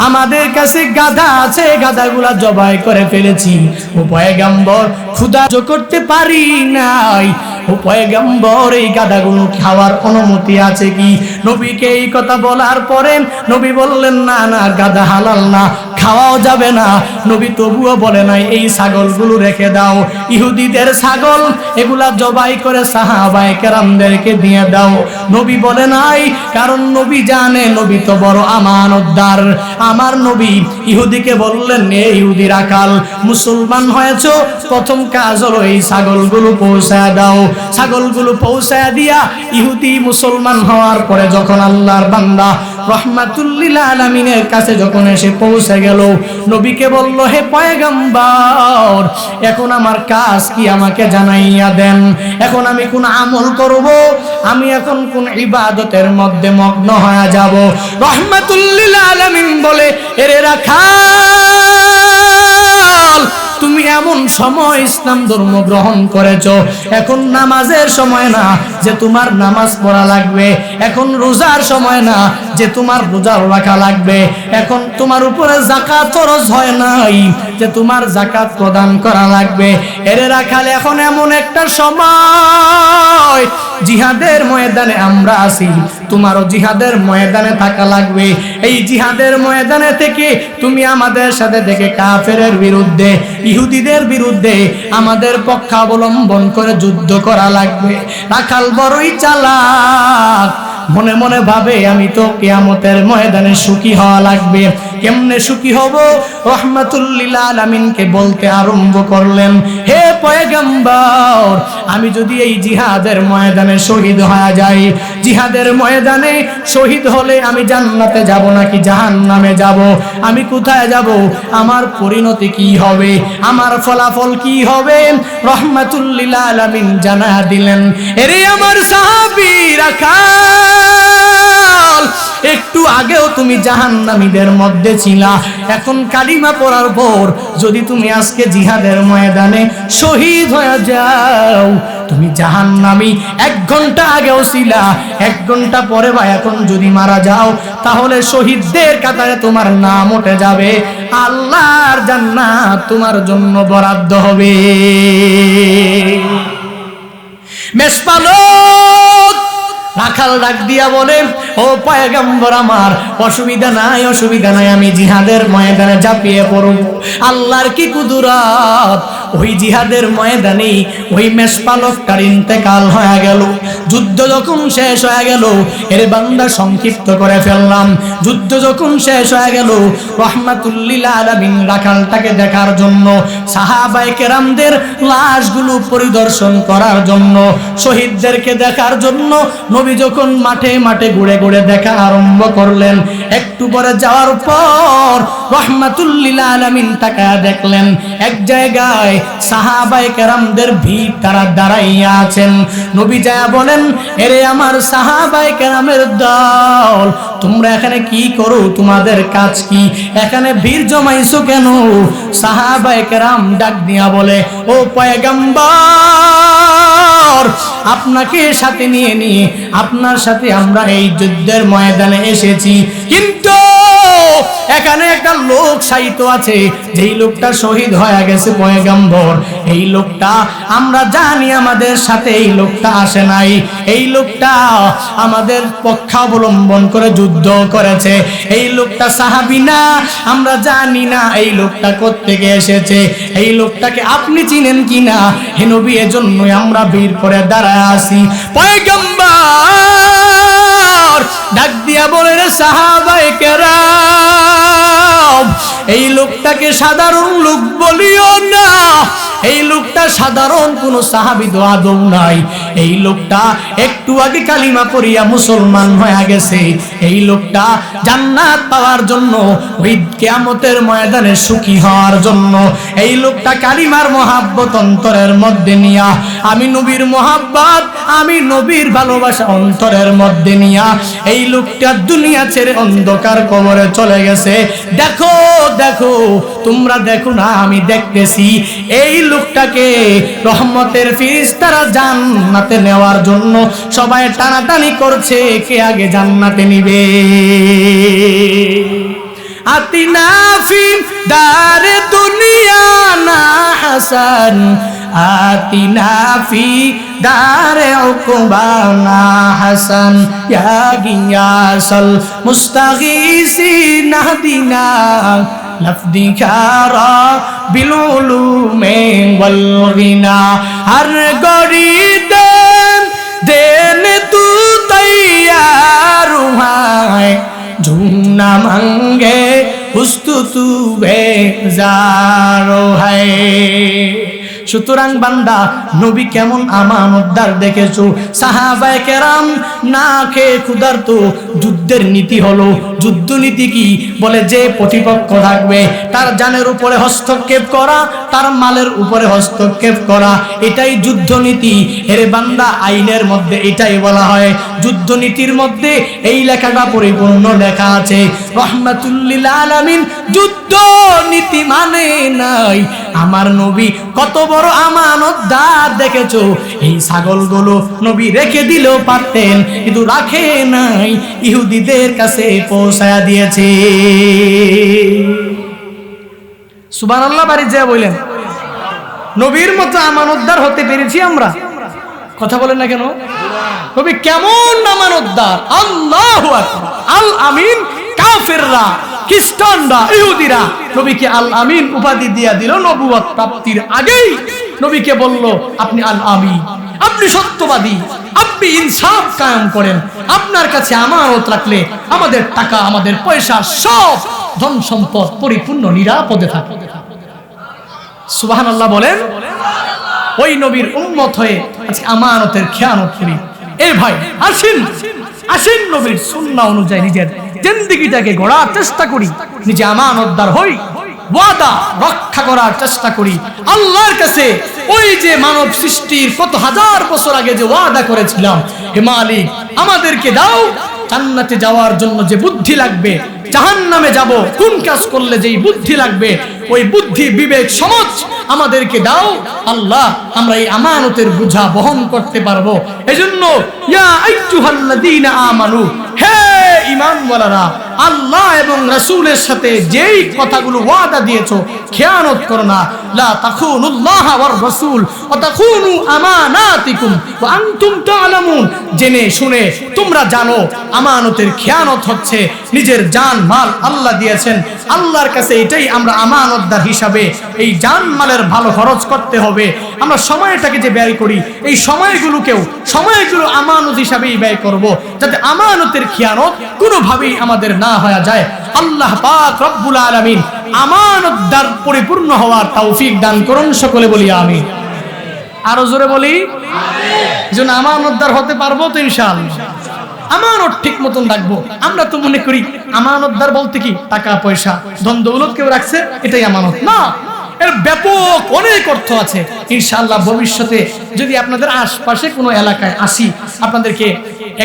আমাদের কাছে গাধা আছে, গাধাগুলা জবাই করে ফেলেছি। ও পয়গম্বর, ক্ষুধা সহ্য করতে পারি নাই। ও পয়গম্বর, এই গাধাগুলো খাওয়ার অনুমতি আছে কি? নবীকে এই কথা বলার পরে নবী বললেন, না না, গাধা হালাল না, খাওয়াও যাবে না। নবী তবুও বলে নাই, এই ছাগলগুলো রেখে দাও, ইহুদিদের ছাগল, এগুলা জবাই করে সাহাবায়ে কেরামদেরকে দিয়ে দাও। নবী বলে নাই, কারণ নবী জানে নবী তো বড় আমানতদার। আমার নবী ইহুদিকে বললেন, এই ইহুদি রাখাল, মুসলমান হয়েছো, প্রথম কাজ হলো এই ছাগলগুলো পৌঁছায় দাও। ছাগলগুলো পৌঁছায় দিয়া ইহুদি মুসলমান হওয়ার পরে যখন আল্লাহর বান্দা রাহমাতুল লিল আলামিনের কাছে যখন এসে পৌঁছে গেল, নবীকে বলল, হে পয়গম্বর, এখন আমার কাজ কি আমাকে জানাইয়া দেন। এখন আমি কোন আমল করব, আমি এখন কোন ইবাদতের মধ্যে মগ্ন হয়ে যাব। রাহমাতুল লিল আলামিন বলে, এরে রাখাল, তুমি এমন সময় ইসলাম ধর্ম গ্রহণ করেছো, এখন নামাজের সময় না যে তোমার নামাজ পড়া লাগবে, এখন রোজার সময় না যে তোমার রোজা রাখা লাগবে, এখন তোমার উপরে যাকাত ফরজ হয় নাই যে তোমার যাকাত প্রদান করা লাগবে। এরে রাখাল, এখন এমন একটা সময়, জিহাদের ময়দানে আমরা আছি, তোমারও জিহাদের ময়দানে থাকা লাগবে। এই জিহাদের ময়দানে থেকে তুমি আমাদের সাথে থেকে কাফেরের বিরুদ্ধে, ইহুদিদের বিরুদ্ধে আমাদের পক্ষাবলম্বন করে যুদ্ধ করা লাগবে। রাখাল বড়ই চালাক, মনে মনে ভাবে, আমি তো কিয়ামতের ময়দানে সুখী হওয়া লাগবে। কেমনে সুখী হব? রাহমাতুল লিল আলামিনকে বলতে আরম্ভ করলেন, হে পয়গম্বর, আমি যদি এই জিহাদের ময়দানে শহীদ হয়ে যাই, জিহাদের ময়দানে শহীদ হলে আমি জান্নাতে যাব নাকি জাহান্নামে যাব? আমি কোথায় যাব? আমার পরিণতি কি হবে? আমার ফলাফল কি হবে? রাহমাতুল লিল আলামিন জানা দিলেন, এরে আমার সাহাবী রাখাল, একটু আগেও তুমি জাহান্নামীদের মধ্যে ছিলা, এখন কালিমা পড়ার পর যদি তুমি আজকে জিহাদের ময়দানে শহীদ হয়ে যাও, তুমি জাহান্নামী। 1 ঘন্টা আগেও ছিলা, 1 ঘন্টা পরে বা এখন যদি মারা যাও, তাহলে শহীদদের কাতারে তোমার নাম উঠে যাবে, আল্লাহর জান্নাত তোমার জন্য বরাদ্দ হবে। মেষপালক রাখাল ডাক দিয়া বলে, ও পয়গম্বর আমার, অসুবিধা নাই, অসুবিধা নাই, আমি জিহাদের ময়দানে ঝাঁপিয়ে পড়ব। আল্লাহর কি কুদরত! ওই জিহাদের ময়দানে ওই মেষপালকটার ইন্তেকাল হয়ে গেল। যুদ্ধ যখন শেষ হয়ে গেল, এর বান্দা সংক্ষিপ্ত করে ফেললাম, যুদ্ধ যখন শেষ হয়ে গেল, রাহমাতুল লিল আলামিন রাখালটাকে দেখার জন্য, সাহাবায়ে কেরামদের লাশগুলো পরিদর্শন করার জন্য, শহীদদেরকে দেখার জন্য নবী যখন মাঠে মাঠে ঘুরে ঘুরে দেখা আরম্ভ করলেন, একটু পরে যাওয়ার পর রাহমাতুল লিল আলামিন তাকায়া দেখলেন এক জায়গায় সাহাবায়ে কেরামদের ভিড়, তারা দাঁড়াইয়া আছেন। নবী যায় বলেন, বলেন, এরে আমার সাহাবায়ে কেরামের দল, তোমরা এখানে কি করো? তোমাদের কাজ কি? এখানে ভিড় জমাইছো কেন? সাহাবায়ে কেরাম ডাক দিয়া বলে, ও পয়গম্বর, আপনাকে সাথে নিয়ে আপনার সাথে আমরা এই যুদ্ধের ময়দানে এসেছি, কিন্তু এখানে একটা লোক শায়িত আছে, যেই লোকটা শহীদ হয়ে গেছে পয়গম্বর। এই লোকটা আমরা জানি আমাদের সাথে এই লোকটা আসে নাই, এই লোকটা আমাদের পক্ষাবলম্বন করে যুদ্ধ করেছে, এই লোকটা সাহাবী না, আমরা জানি না এই লোকটা কোত্থেকে এসেছে, এই লোকটাকে আপনি চিনেন কিনা? হে নবী, এজন্যই আমরা ভিড় করে দাঁড়ায় আছি। পয়গম্বর ডাক দিয়া বলে, রে সাহাবায়ে কেরাম, এই লোকটাকে সাধারণ লোক বলিও না, এই লোকটা সাধারণ কোন সাহাবী তো আদৌ নাই, এই লোকটা একটু আগে কালিমা পড়িয়া মুসলমান হয়ে গেছে, এই লোকটা জান্নাত পাওয়ার জন্য, ওই কিয়ামতের ময়দানে সুখী হওয়ার জন্য, এই লোকটা কালিমার মহাব্বত অন্তরের মধ্যে নিয়া, আমি নবীর মহাব্বত, আমি নবীর ভালোবাসা অন্তরের মধ্যে নিয়া এই লোকটা দুনিয়া ছেড়ে অন্ধকার কবরে চলে গেছে। দেখো দেখো, তোমরা দেখো না, আমি দেখতেছি এই লোকটাকে রহমতের ফেরেশতারা জান্নাতে নেওয়ার জন্য সবাই টানাটানি করছে, কে আগে জান্নাতে নিবে। আতিনা ফি দারে দুনিয়া না হাসান, আতিনা ফি দারে উকবানা হাসান, ইয়া গিয়াসাল মুস্তাগীসিন নাহদিনা লফদিকারা বিল উলুমে ওয়াল গিনা। হর গড়ি দেন দেন তু তৈয়ার হয়, ঝুমনা মাঙ্গে হুস্তু তু বেজারো হয়। সুতরাং বান্দা, নবী কেমন আমানতদার দেখেছো। সাহাবায়ে কেরাম না খেয়ে ক্ষুধার্ত, যুদ্ধের নীতি হলো, যুদ্ধ নীতি কি বলে? যে প্রতিপক্ষ থাকবে তার জানের উপরে হস্তক্ষেপ করা, তার মালের উপরে হস্তক্ষেপ করা, এটাই যুদ্ধ নীতি। এর বান্দা, আইনের মধ্যে এটাই বলা হয়, যুদ্ধ নীতির মধ্যে এই লেখাটা পরিপূর্ণ লেখা আছে। রহমাতুল্লিল আলামিন যুদ্ধ নীতি মানে নাই। আমার নবী কত বড় আমানতদার দেখেছো। এই ছাগলগুলো নবী রেখে দিলেও পারতেন, কিন্তু রাখে নাই, ইহুদিদের কাছে পৌঁছায়া দিয়েছে। সুবহানাল্লাহ বাড়ি যা বলেন, নবীর মতো আমানতদার হতে পেরেছি আমরা। কথা বলেন না কেন? নবী কেমন আমানতদার! আল্লাহু আকবার। আল আমিন কাফেররা, খ্রিস্টানরা, ইহুদিরা নবীকে আল আমিন উপাধি দিয়া দিল নবুয়ত প্রাপ্তির আগেই। নবীকে বলল, আপনি আল আমিন, আপনি সত্যবাদী, আপনি ইনসাফ কায়েম করেন, আপনার কাছে আমানত রাখলে আমাদের টাকা, আমাদের পয়সা, সব ধন সম্পদ পরিপূর্ণ নিরাপদে থাকে। সুবহানাল্লাহ বলেন। ওই নবীর উম্মত হয়ে আজকে আমানতের খেয়ানত করি। এই ভাই, আসেন আসেন নবীর সুন্নাহ অনুযায়ী নিজের জিন্দেগিটাকে গড়ার চেষ্টা করি, নিজে আমানতদার হই, ওয়াদা রক্ষা করার চেষ্টা করি আল্লাহর কাছে। ওই যে মানব সৃষ্টির কত হাজার বছর আগে যে ওয়াদা করেছিলাম, হে মালিক, আমাদেরকে দাও জান্নাতে যাওয়ার জন্য যে বুদ্ধি লাগবে, জাহান্নামে যাব কোন কাজ করলে যেই বুদ্ধি লাগবে, ওই বুদ্ধি, বিবেক, সমঝ আমাদেরকে দাও আল্লাহ, আমরা এই আমানতের বোঝা বহন করতে পারবো। এজন্য ইয়া আইয়ুহাল্লাযীনা আমানু, হে ঈমানওয়ালারা, আল্লাহ এবং রাসূলের সাথে যেই কথাগুলো ওয়াদা দিয়েছো, খেয়ানত করো না। লা তাখুনুল্লাহ ওয়ার রাসূল ওয়া তাখুনু আমানাতিকুম ওয়া আনতুম তা'লামুন। জেনে শুনে তোমরা জানো আমানতের খেয়ানত হচ্ছে নিজের জান মাল আল্লাহ দিয়েছেন, আল্লাহর কাছে এটাই আমরা আমানতদার হিসাবে এই জান মালের ভালো খরচ করতে হবে। আমরা সময়টাকে যে ব্যয় করি, এই সময়গুলো আমানত হিসাবেই ব্যয় করব, যাতে আমানতের খেয়ানত কোনোভাবেই আমাদের না হয়ে যায়। আল্লাহ পাক রব্বুল আলামিন আমানতদার পরিপূর্ণ হওয়ার তৌফিক দান করুন। সকলে বলি আমিন। আরো জোরে বলি আমিন। যেন আমানতদার হতে পারবো তো ইনশাআল্লাহ। আমানত ঠিক মতন রাখবো। আমরা তো মনে করি আমানতদার বলতে কি টাকা পয়সা ধন দৌলত কেউ রাখছে এটাই আমানত না। এর ব্যাপক অনেক অর্থ আছে। ইনশাআল্লাহ ভবিষ্যতে যদি আপনাদের আশপাশে কোনো এলাকায় আসি, আপনাদেরকে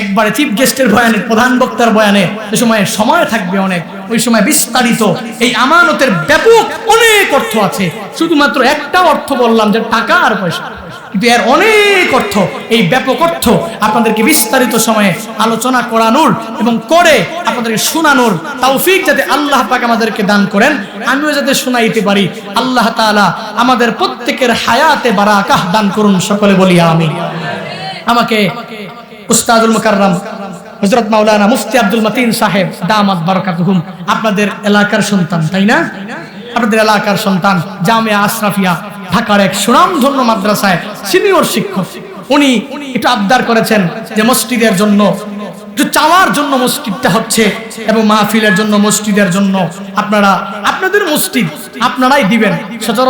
একবারে চিফ গেস্টের বয়ানে, প্রধান বক্তার বয়ানে ওই সময় থাকবে অনেক, ওই সময় বিস্তারিত এই আমানতের ব্যাপক অনেক অর্থ আছে। শুধুমাত্র একটা অর্থ বললাম যে টাকা আর পয়সা, কিন্তু এর অনেক অর্থ, এই ব্যাপক অর্থ আপনাদেরকে বিস্তারিত সময়ে আলোচনা করানোর এবং করে আপনাদেরকে শোনানোর তৌফিক যাতে আল্লাহ পাক আমাদেরকে দান করেন, আমিও যাতে শোনাইতে পারি। আল্লাহ তাআলা আমাদের প্রত্যেকের হায়াতে বারাকাহ দান করুন, সকলে বলি আমিন। আমাকে উস্তাদুল মুকাররম হযরত মাওলানা মুফতি আব্দুল মতিন সাহেব দামাত বারাকাতুহুম, আপনাদের এলাকার সন্তান, তাই না? আপনাদের এলাকার সন্তান, জামিয়া আশরাফিয়া ঢাকার এক সুনামধন্য মাদ্রাসায় সিনিয়র শিক্ষক। উনি একটু আবদার করেছেন যে মসজিদের জন্য, একটু চাওয়ার জন্য মসজিদটা হচ্ছে এবং মাহফিলের জন্য মসজিদের জন্য আপনারা আপনাদের মসজিদ আপনারাই দিবেন।